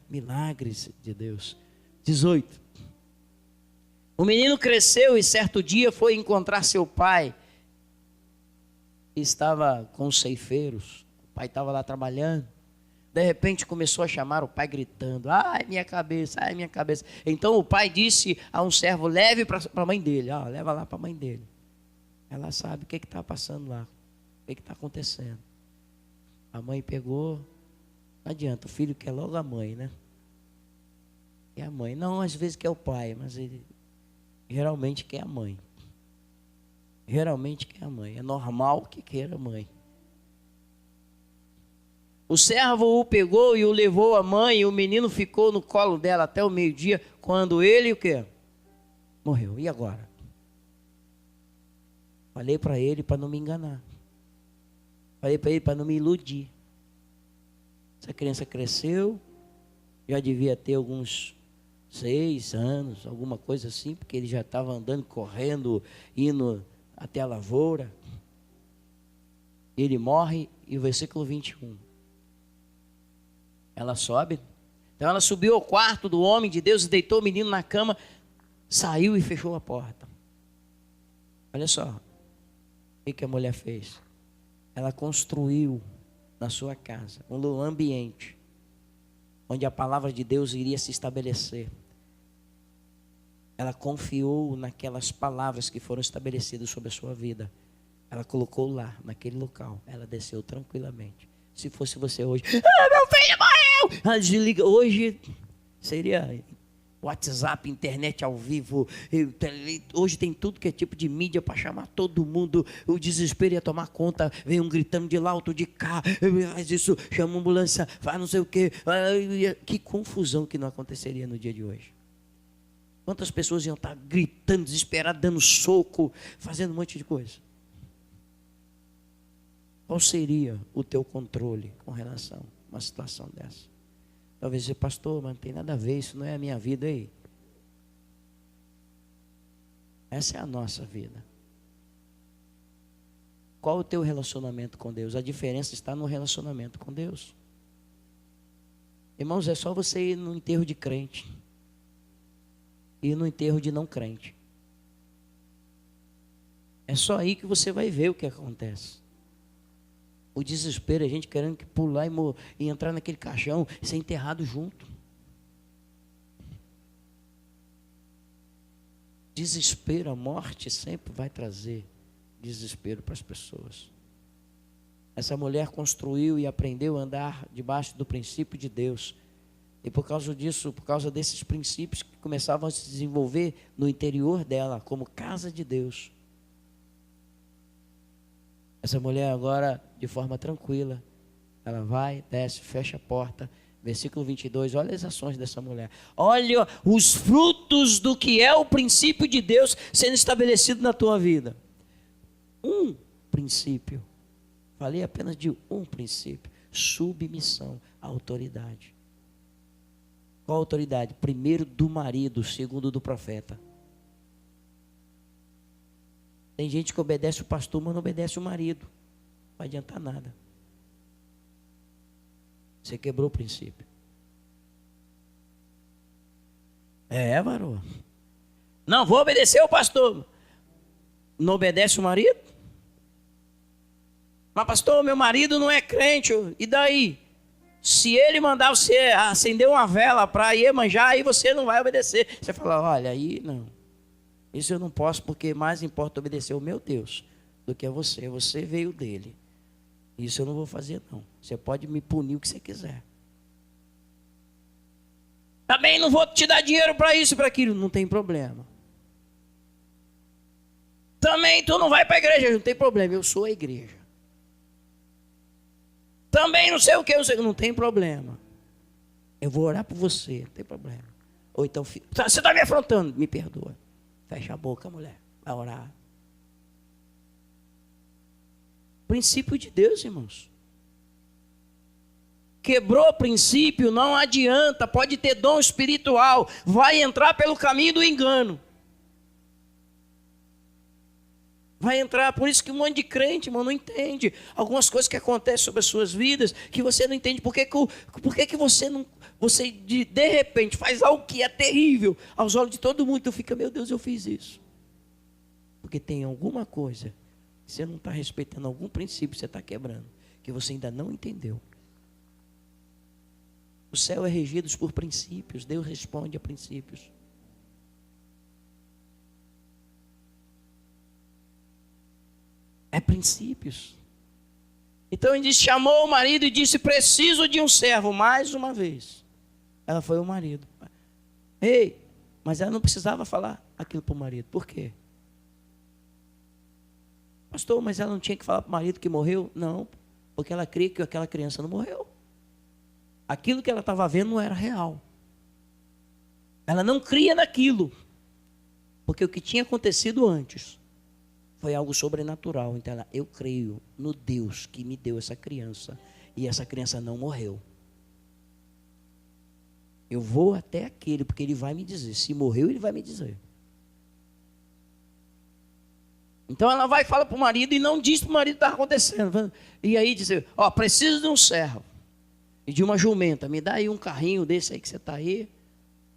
milagres de Deus. 18. O menino cresceu e certo dia foi encontrar seu pai. Estava com os ceifeiros, pai estava lá trabalhando. De repente começou a chamar o pai gritando: ai, minha cabeça, ai, minha cabeça. Então o pai disse a um servo: leve para a mãe dele. Leva lá para a mãe dele. Ela sabe o que está passando lá, o que está acontecendo. A mãe pegou, não adianta, o filho quer logo a mãe, né? E a mãe, não, às vezes quer o pai, mas ele geralmente quer a mãe. Geralmente quer a mãe, é normal que queira a mãe. O servo o pegou e o levou à mãe, e o menino ficou no colo dela até o meio-dia, quando ele o quê? Morreu. E agora? Falei para ele para não me enganar. Falei para ele para não me iludir. Essa criança cresceu, já devia ter alguns 6 anos, alguma coisa assim, porque ele já estava andando, correndo, indo até a lavoura. Ele morre, e o versículo 21. Ela sobe. Então ela subiu ao quarto do homem de Deus e deitou o menino na cama, saiu e fechou a porta. Olha só o que a mulher fez. Ela construiu na sua casa um ambiente onde a palavra de Deus iria se estabelecer. Ela confiou naquelas palavras que foram estabelecidas sobre a sua vida. Ela colocou lá, naquele local. Ela desceu tranquilamente. Se fosse você hoje, meu filho morreu! Ela desliga. Hoje seria WhatsApp, internet ao vivo. Hoje tem tudo que é tipo de mídia para chamar todo mundo. O desespero ia tomar conta. Vem um gritando de lá, outro de cá. Faz isso, chama a ambulância, faz não sei o quê. Que confusão que não aconteceria no dia de hoje. Quantas pessoas iam estar gritando, desesperadas, dando soco, fazendo um monte de coisa. Qual seria o teu controle com relação a uma situação dessa? Talvez você, pastor, mas não tem nada a ver, isso não é a minha vida aí. Essa é a nossa vida. Qual o teu relacionamento com Deus? A diferença está no relacionamento com Deus. Irmãos, é só você ir no enterro de crente e no enterro de não crente. É só aí que você vai ver o que acontece. O desespero, a gente querendo que pular e entrar naquele caixão e ser enterrado junto. Desespero, a morte sempre vai trazer desespero para as pessoas. Essa mulher construiu e aprendeu a andar debaixo do princípio de Deus. E por causa disso, por causa desses princípios que começavam a se desenvolver no interior dela, como casa de Deus. Essa mulher agora, de forma tranquila, ela vai, desce, fecha a porta. Versículo 22, olha as ações dessa mulher. Olha os frutos do que é o princípio de Deus sendo estabelecido na tua vida. Um princípio. Falei apenas de um princípio. Submissão à autoridade. Qual autoridade? Primeiro do marido, segundo do profeta. Tem gente que obedece o pastor, mas não obedece o marido. Não vai adiantar nada. Você quebrou o princípio. Varô. Não, vou obedecer o pastor. Não obedece o marido? Mas pastor, meu marido não é crente. E daí? Se ele mandar você acender uma vela para Iemanjá, aí você não vai obedecer. Você fala, olha, aí não. Isso eu não posso, porque mais importa obedecer ao meu Deus do que a você. Você veio dele. Isso eu não vou fazer, não. Você pode me punir o que você quiser. Também não vou te dar dinheiro para isso e para aquilo. Não tem problema. Também tu não vai para a igreja. Não tem problema, eu sou a igreja. Também não sei o que, não tem problema. Eu vou orar por você, não tem problema. Ou então, você está me afrontando, me perdoa. Fecha a boca, mulher, vai orar. Princípio de Deus, irmãos. Quebrou o princípio, não adianta, pode ter dom espiritual, vai entrar pelo caminho do engano. Vai entrar, por isso que um monte de crente, irmão, não entende algumas coisas que acontecem sobre as suas vidas, que você não entende. Por que você não, você de repente faz algo que é terrível aos olhos de todo mundo, tu fica, meu Deus, eu fiz isso. Porque tem alguma coisa, você não está respeitando algum princípio, você está quebrando. que você ainda não entendeu. O céu é regido por princípios. Deus responde a princípios. É princípios. Então ele disse, chamou o marido e disse, preciso de um servo, mais uma vez. Ela foi o marido. Ei, mas ela não precisava falar aquilo para o marido. Por quê? Pastor, mas ela não tinha que falar para o marido que morreu? Não, porque ela cria que aquela criança não morreu. Aquilo que ela estava vendo não era real. Ela não cria naquilo. Porque o que tinha acontecido antes foi algo sobrenatural. Então ela, eu creio no Deus que me deu essa criança. E essa criança não morreu. Eu vou até aquele, porque ele vai me dizer. Se morreu, ele vai me dizer. Então ela vai e fala para o marido e não diz para o marido o que está acontecendo. E aí diz, ó, preciso de um servo e de uma jumenta. Me dá aí um carrinho desse aí que você está aí.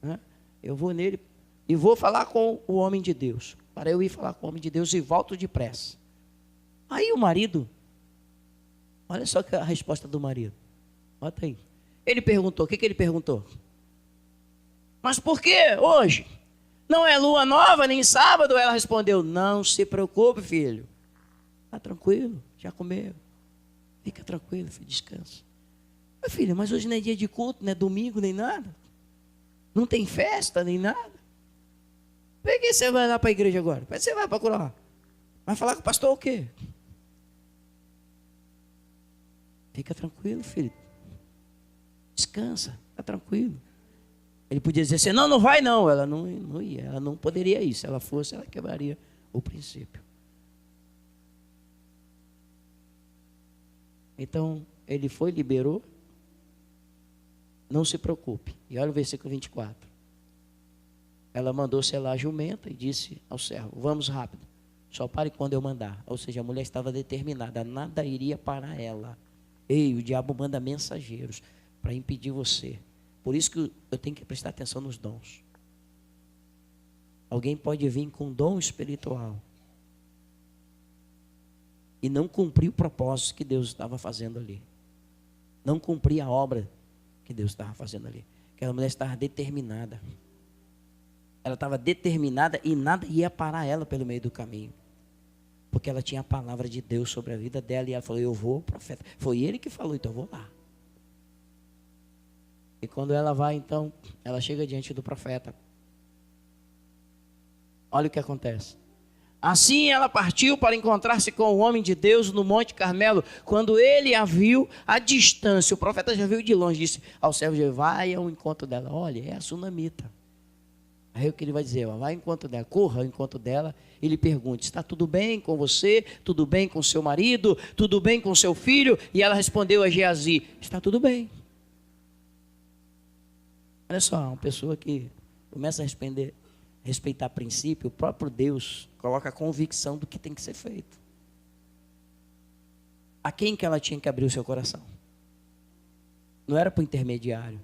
Né? Eu vou nele e vou falar com o homem de Deus. Para eu ir falar com o homem de Deus e volto depressa. Aí o marido, olha só a resposta do marido. Bota aí. Ele perguntou, o que ele perguntou? Mas por que hoje? Não é lua nova, nem sábado? Ela respondeu, não se preocupe, filho. Está tranquilo, já comeu. Fica tranquilo, filho, descansa. Meu filho, mas hoje não é dia de culto, não é domingo, nem nada. Não tem festa, nem nada. Por que você vai lá para a igreja agora? Você vai procurar. Vai falar com o pastor o quê? Fica tranquilo, filho. Descansa, está tranquilo. Ele podia dizer assim, não vai não. Ela não ia, ela não poderia ir. Se ela fosse, ela quebraria o princípio. Então, ele foi, liberou. Não se preocupe. E olha o versículo 24. Ela mandou selar a jumenta e disse ao servo, vamos rápido. Só pare quando eu mandar. Ou seja, a mulher estava determinada, nada iria parar ela. Ei, o diabo manda mensageiros para impedir você. Por isso que eu tenho que prestar atenção nos dons. Alguém pode vir com dom espiritual e não cumprir o propósito que Deus estava fazendo ali. Não cumprir a obra que Deus estava fazendo ali. Aquela mulher estava determinada. Ela estava determinada e nada ia parar ela pelo meio do caminho. Porque ela tinha a palavra de Deus sobre a vida dela e ela falou, eu vou, profeta. Foi ele que falou, então eu vou lá. E quando ela vai, então, ela chega diante do profeta. Olha o que acontece. Assim ela partiu para encontrar-se com o homem de Deus no Monte Carmelo. Quando ele a viu à distância, o profeta já viu de longe, disse ao servo, vai ao encontro dela. Olha, é a sunamita. Aí o que ele vai dizer? Vai ao encontro dela, corra ao encontro dela. Ele pergunta, está tudo bem com você? Tudo bem com seu marido? Tudo bem com seu filho? E ela respondeu a Geazi, está tudo bem. Olha só, uma pessoa que começa a respeitar princípio, o próprio Deus coloca a convicção do que tem que ser feito. A quem que ela tinha que abrir o seu coração? Não era para o intermediário.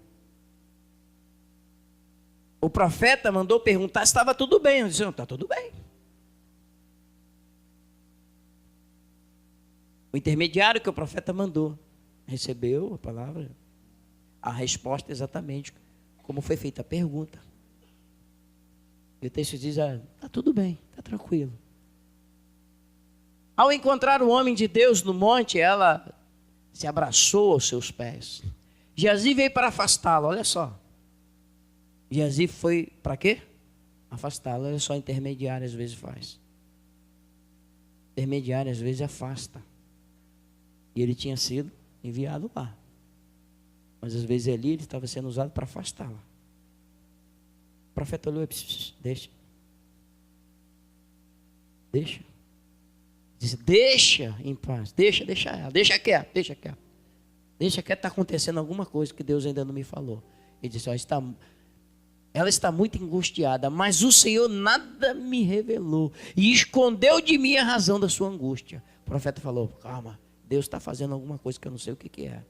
O profeta mandou perguntar se estava tudo bem. Eu disse, não, está tudo bem. O intermediário que o profeta mandou recebeu a palavra, a resposta exatamente como foi feita a pergunta. E o texto diz, está tudo bem, está tranquilo. Ao encontrar o homem de Deus no monte, ela se abraçou aos seus pés. Geazi veio para afastá-lo, olha só. Geazi foi para quê? Afastá-lo, olha só, intermediário às vezes faz. Intermediário às vezes afasta. E ele tinha sido enviado lá. Mas às vezes ali ele estava sendo usado para afastá-la. O profeta olhou e deixa. Disse, deixa em paz. Deixa ela. Deixa quieto. Deixa quieto, está acontecendo alguma coisa que Deus ainda não me falou. Ele disse, ela está muito angustiada, mas o Senhor nada me revelou. E escondeu de mim a razão da sua angústia. O profeta falou, calma, Deus está fazendo alguma coisa que eu não sei o que é.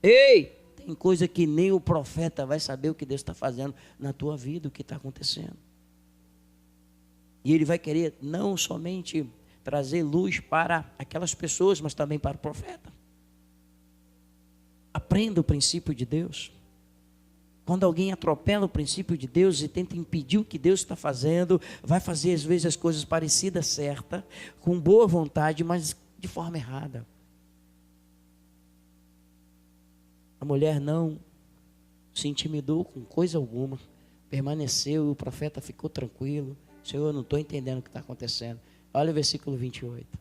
Ei, tem coisa que nem o profeta vai saber o que Deus está fazendo na tua vida, o que está acontecendo. E ele vai querer não somente trazer luz para aquelas pessoas, mas também para o profeta. Aprenda o princípio de Deus. Quando alguém atropela o princípio de Deus e tenta impedir o que Deus está fazendo, vai fazer às vezes as coisas parecidas certa, com boa vontade, mas de forma errada. A mulher não se intimidou com coisa alguma, permaneceu e o profeta ficou tranquilo. Senhor, eu não estou entendendo o que está acontecendo. Olha o versículo 28.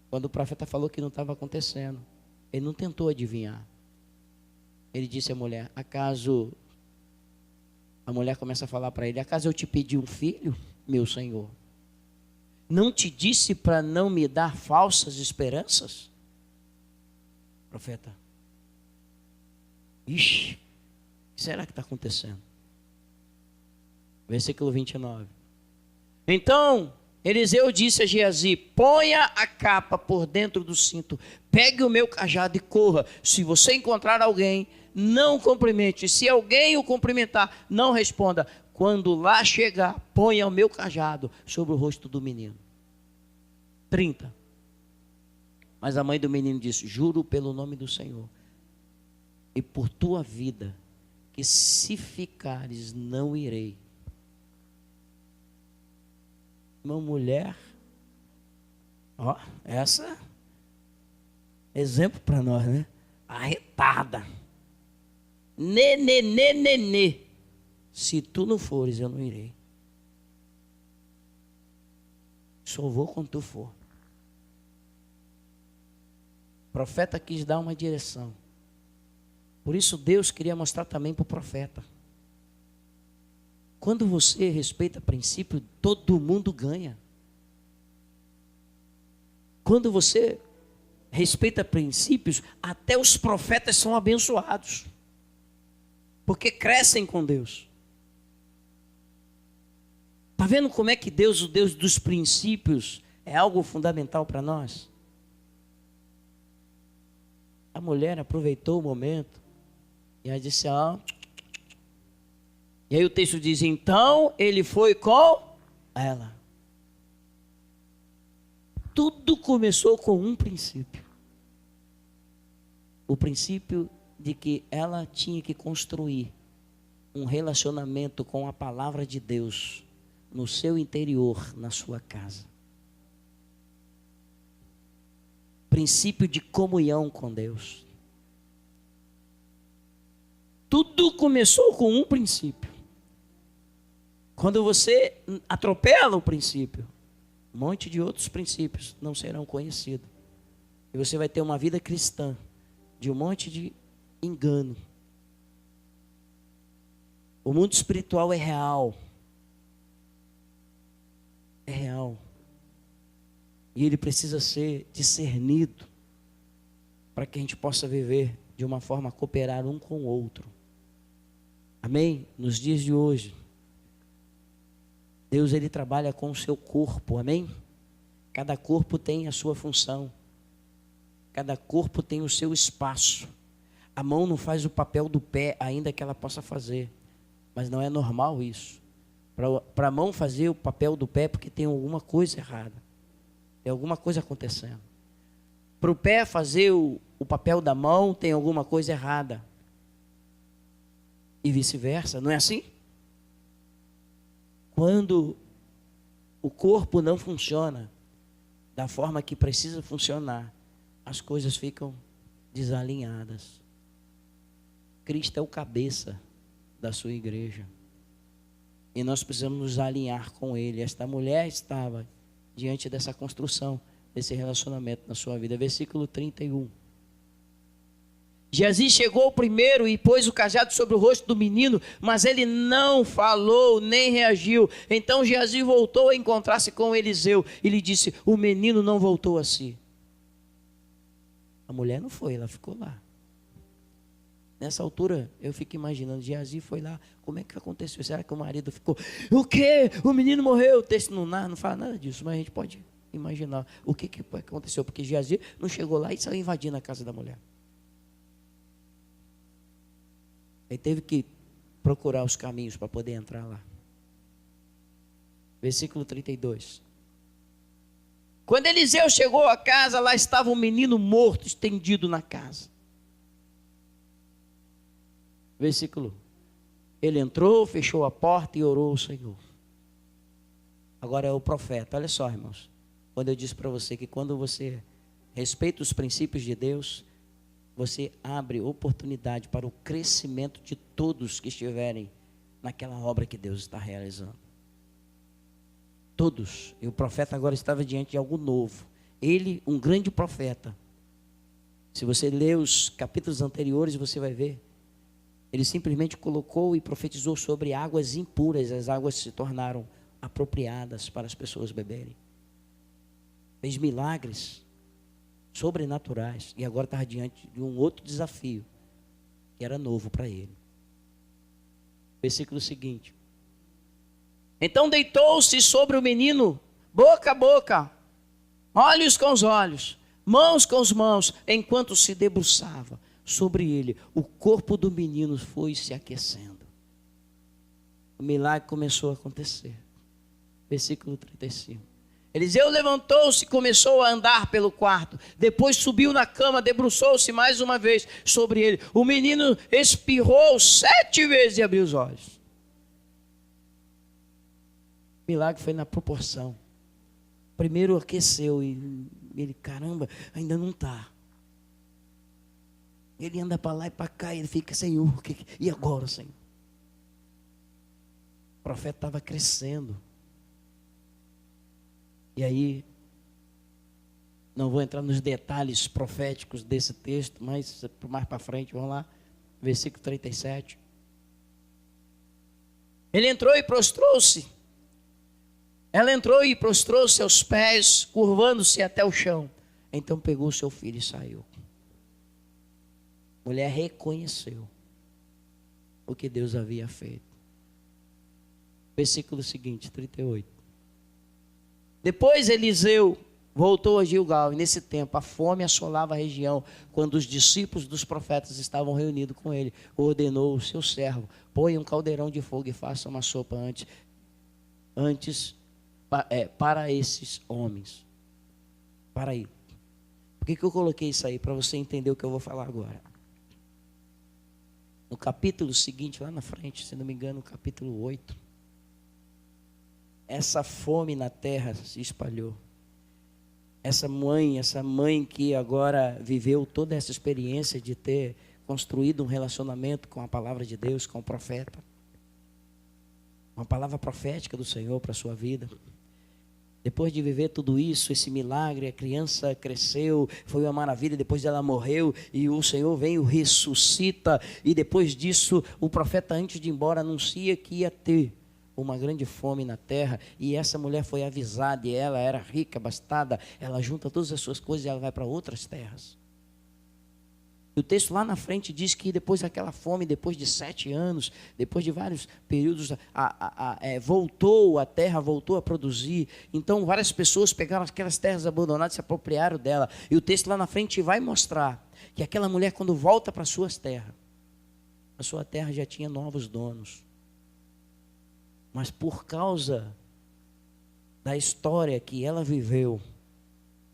Quando o profeta falou que não estava acontecendo, ele não tentou adivinhar. Ele disse à mulher, acaso... A mulher começa a falar para ele, acaso eu te pedi um filho, meu senhor? Não te disse para não me dar falsas esperanças? Profeta, ixi, o que será que está acontecendo? Versículo 29. Então, Eliseu disse a Geazi, ponha a capa por dentro do cinto, pegue o meu cajado e corra. Se você encontrar alguém, não cumprimente. Se alguém o cumprimentar, não responda. Quando lá chegar, ponha o meu cajado sobre o rosto do menino. 30. Mas a mãe do menino disse, juro pelo nome do Senhor e por tua vida, que se ficares, não irei. Uma mulher, ó, essa, exemplo para nós, né? Arretada. Nenê. Se tu não fores, eu não irei. Só vou quando tu for. O profeta quis dar uma direção. Por isso Deus queria mostrar também para o profeta. Quando você respeita princípio, todo mundo ganha. Quando você respeita princípios, até os profetas são abençoados. Porque crescem com Deus. Está vendo como é que Deus, o Deus dos princípios, é algo fundamental para nós? A mulher aproveitou o momento e ela disse, e aí o texto diz, então ele foi com ela. Tudo começou com um princípio. O princípio de que ela tinha que construir um relacionamento com a palavra de Deus no seu interior, na sua casa. Princípio de comunhão com Deus. Tudo começou com um princípio. Quando você atropela o princípio, um monte de outros princípios não serão conhecidos. E você vai ter uma vida cristã de um monte de engano. O mundo espiritual é real. É real. E ele precisa ser discernido para que a gente possa viver de uma forma a cooperar um com o outro. Amém? Nos dias de hoje, Deus ele trabalha com o seu corpo, amém? Cada corpo tem a sua função. Cada corpo tem o seu espaço. A mão não faz o papel do pé, ainda que ela possa fazer. Mas não é normal isso. Para a mão fazer o papel do pé, porque tem alguma coisa errada. Tem alguma coisa acontecendo. Para o pé fazer o papel da mão, tem alguma coisa errada. E vice-versa, não é assim? Quando o corpo não funciona da forma que precisa funcionar, as coisas ficam desalinhadas. Cristo é o cabeça da sua igreja. E nós precisamos nos alinhar com Ele. Esta mulher estava diante dessa construção, desse relacionamento na sua vida. Versículo 31. Geazi chegou primeiro e pôs o cajado sobre o rosto do menino, mas ele não falou nem reagiu. Então Geazi voltou a encontrar-se com Eliseu e lhe disse, o menino não voltou a si. A mulher não foi, ela ficou lá. Nessa altura, eu fico imaginando, Geazi foi lá, como é que aconteceu? Será que o marido ficou, o quê? O menino morreu? O texto não fala nada disso, mas a gente pode imaginar o que aconteceu, porque Geazi não chegou lá e saiu invadindo a casa da mulher. Ele teve que procurar os caminhos para poder entrar lá. Versículo 32. Quando Eliseu chegou à casa, lá estava um menino morto, estendido na casa. Versículo. Ele entrou, fechou a porta e orou ao Senhor. Agora é o profeta. Olha só, irmãos. Quando eu disse para você que quando você respeita os princípios de Deus, você abre oportunidade para o crescimento de todos que estiverem naquela obra que Deus está realizando. Todos. E o profeta agora estava diante de algo novo. Ele, um grande profeta. Se você ler os capítulos anteriores, você vai ver. Ele simplesmente colocou e profetizou sobre águas impuras. As águas se tornaram apropriadas para as pessoas beberem. Fez milagres sobrenaturais. E agora estava diante de um outro desafio, que era novo para ele. Versículo seguinte. Então deitou-se sobre o menino, boca a boca, olhos com os olhos, mãos com as mãos, enquanto se debruçava sobre ele. O corpo do menino foi se aquecendo. O milagre começou a acontecer. Versículo 35. Eliseu levantou-se e começou a andar pelo quarto. Depois subiu na cama, debruçou-se mais uma vez sobre ele. O menino espirrou 7 vezes e abriu os olhos. O milagre foi na proporção. Primeiro aqueceu e ele, caramba, ainda não está. Ele anda para lá e para cá e ele fica, Senhor, e agora, Senhor? O profeta estava crescendo. E aí, não vou entrar nos detalhes proféticos desse texto, mas mais para frente, vamos lá, versículo 37. Ele entrou e prostrou-se. Ela entrou e prostrou-se aos pés, curvando-se até o chão. Então pegou seu filho e saiu. A mulher reconheceu o que Deus havia feito. Versículo seguinte, 38. Depois Eliseu voltou a Gilgal, e nesse tempo a fome assolava a região. Quando os discípulos dos profetas estavam reunidos com ele, ordenou o seu servo: põe um caldeirão de fogo e faça uma sopa para esses homens. Para aí. Por que eu coloquei isso aí? Para você entender o que eu vou falar agora. No capítulo seguinte, lá na frente, se não me engano, no capítulo 8, essa fome na terra se espalhou. Essa mãe que agora viveu toda essa experiência de ter construído um relacionamento com a palavra de Deus, com o profeta. Uma palavra profética do Senhor para a sua vida. Depois de viver tudo isso, esse milagre, a criança cresceu, foi uma maravilha, depois ela morreu e o Senhor vem e o ressuscita. E depois disso, o profeta, antes de ir embora, anuncia que ia ter uma grande fome na terra, e essa mulher foi avisada, e ela era rica, abastada, ela junta todas as suas coisas e ela vai para outras terras. E o texto lá na frente diz que depois daquela fome, depois de 7 anos, depois de vários períodos, a terra voltou a produzir. Então várias pessoas pegaram aquelas terras abandonadas e se apropriaram dela. E o texto lá na frente vai mostrar que aquela mulher, quando volta para suas terras, a sua terra já tinha novos donos. Mas por causa da história que ela viveu,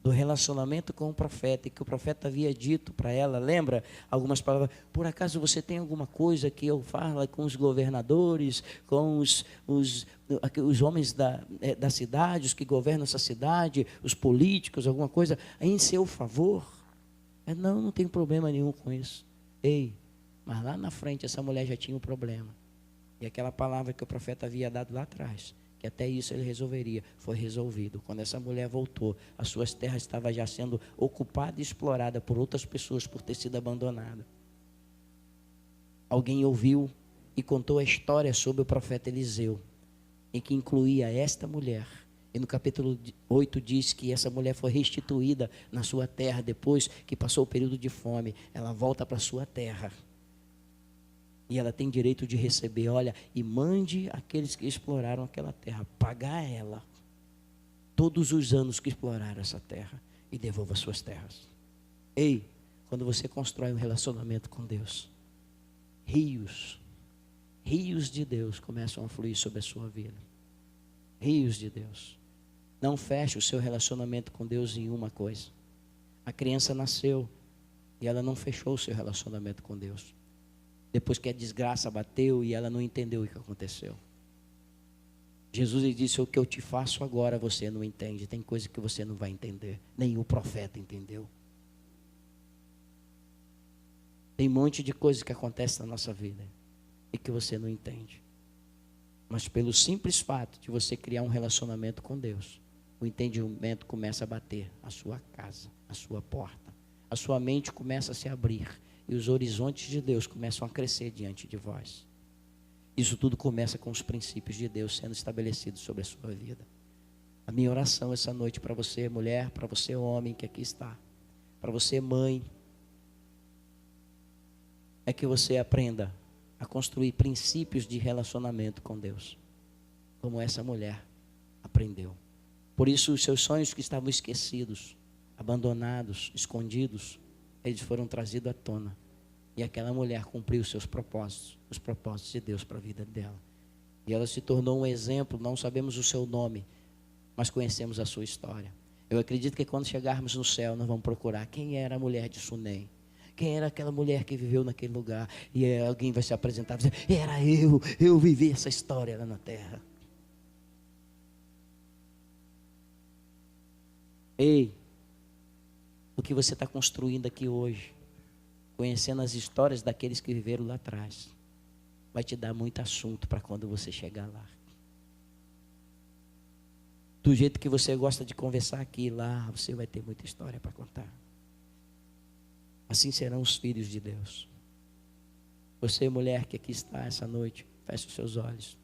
do relacionamento com o profeta, e que o profeta havia dito para ela, lembra algumas palavras? Por acaso você tem alguma coisa que eu falo com os governadores, com os homens da cidade, os que governam essa cidade, os políticos, alguma coisa, em seu favor? Não tem problema nenhum com isso. Ei, mas lá na frente essa mulher já tinha um problema. E aquela palavra que o profeta havia dado lá atrás, que até isso ele resolveria, foi resolvido. Quando essa mulher voltou, as suas terras estavam já sendo ocupadas e exploradas por outras pessoas por ter sido abandonada. Alguém ouviu e contou a história sobre o profeta Eliseu, em que incluía esta mulher. E no capítulo 8 diz que essa mulher foi restituída na sua terra depois que passou o período de fome. Ela volta para a sua terra. E ela tem direito de receber, olha, e mande aqueles que exploraram aquela terra, pagar ela todos os anos que exploraram essa terra e devolva suas terras. Ei, quando você constrói um relacionamento com Deus, rios de Deus começam a fluir sobre a sua vida. Rios de Deus. Não feche o seu relacionamento com Deus em uma coisa. A criança nasceu e ela não fechou o seu relacionamento com Deus. Depois que a desgraça bateu e ela não entendeu o que aconteceu. Jesus lhe disse: o que eu te faço agora você não entende. Tem coisa que você não vai entender. Nem o profeta entendeu. Tem um monte de coisas que acontecem na nossa vida e que você não entende. Mas pelo simples fato de você criar um relacionamento com Deus, o entendimento começa a bater a sua casa, a sua porta. A sua mente começa a se abrir e os horizontes de Deus começam a crescer diante de vós. Isso tudo começa com os princípios de Deus sendo estabelecidos sobre a sua vida. A minha oração essa noite para você, mulher, para você, homem que aqui está, para você, mãe, é que você aprenda a construir princípios de relacionamento com Deus, como essa mulher aprendeu. Por isso, os seus sonhos que estavam esquecidos, abandonados, escondidos, eles foram trazidos à tona. E aquela mulher cumpriu os seus propósitos, os propósitos de Deus para a vida dela. E ela se tornou um exemplo. Não sabemos o seu nome, mas conhecemos a sua história. Eu acredito que quando chegarmos no céu, nós vamos procurar quem era a mulher de Sunem. Quem era aquela mulher que viveu naquele lugar? E alguém vai se apresentar e dizer: era eu vivi essa história lá na terra. Ei, o que você está construindo aqui hoje, conhecendo as histórias daqueles que viveram lá atrás, vai te dar muito assunto para quando você chegar lá. Do jeito que você gosta de conversar aqui e lá, você vai ter muita história para contar. Assim serão os filhos de Deus. Você, mulher que aqui está essa noite, feche os seus olhos.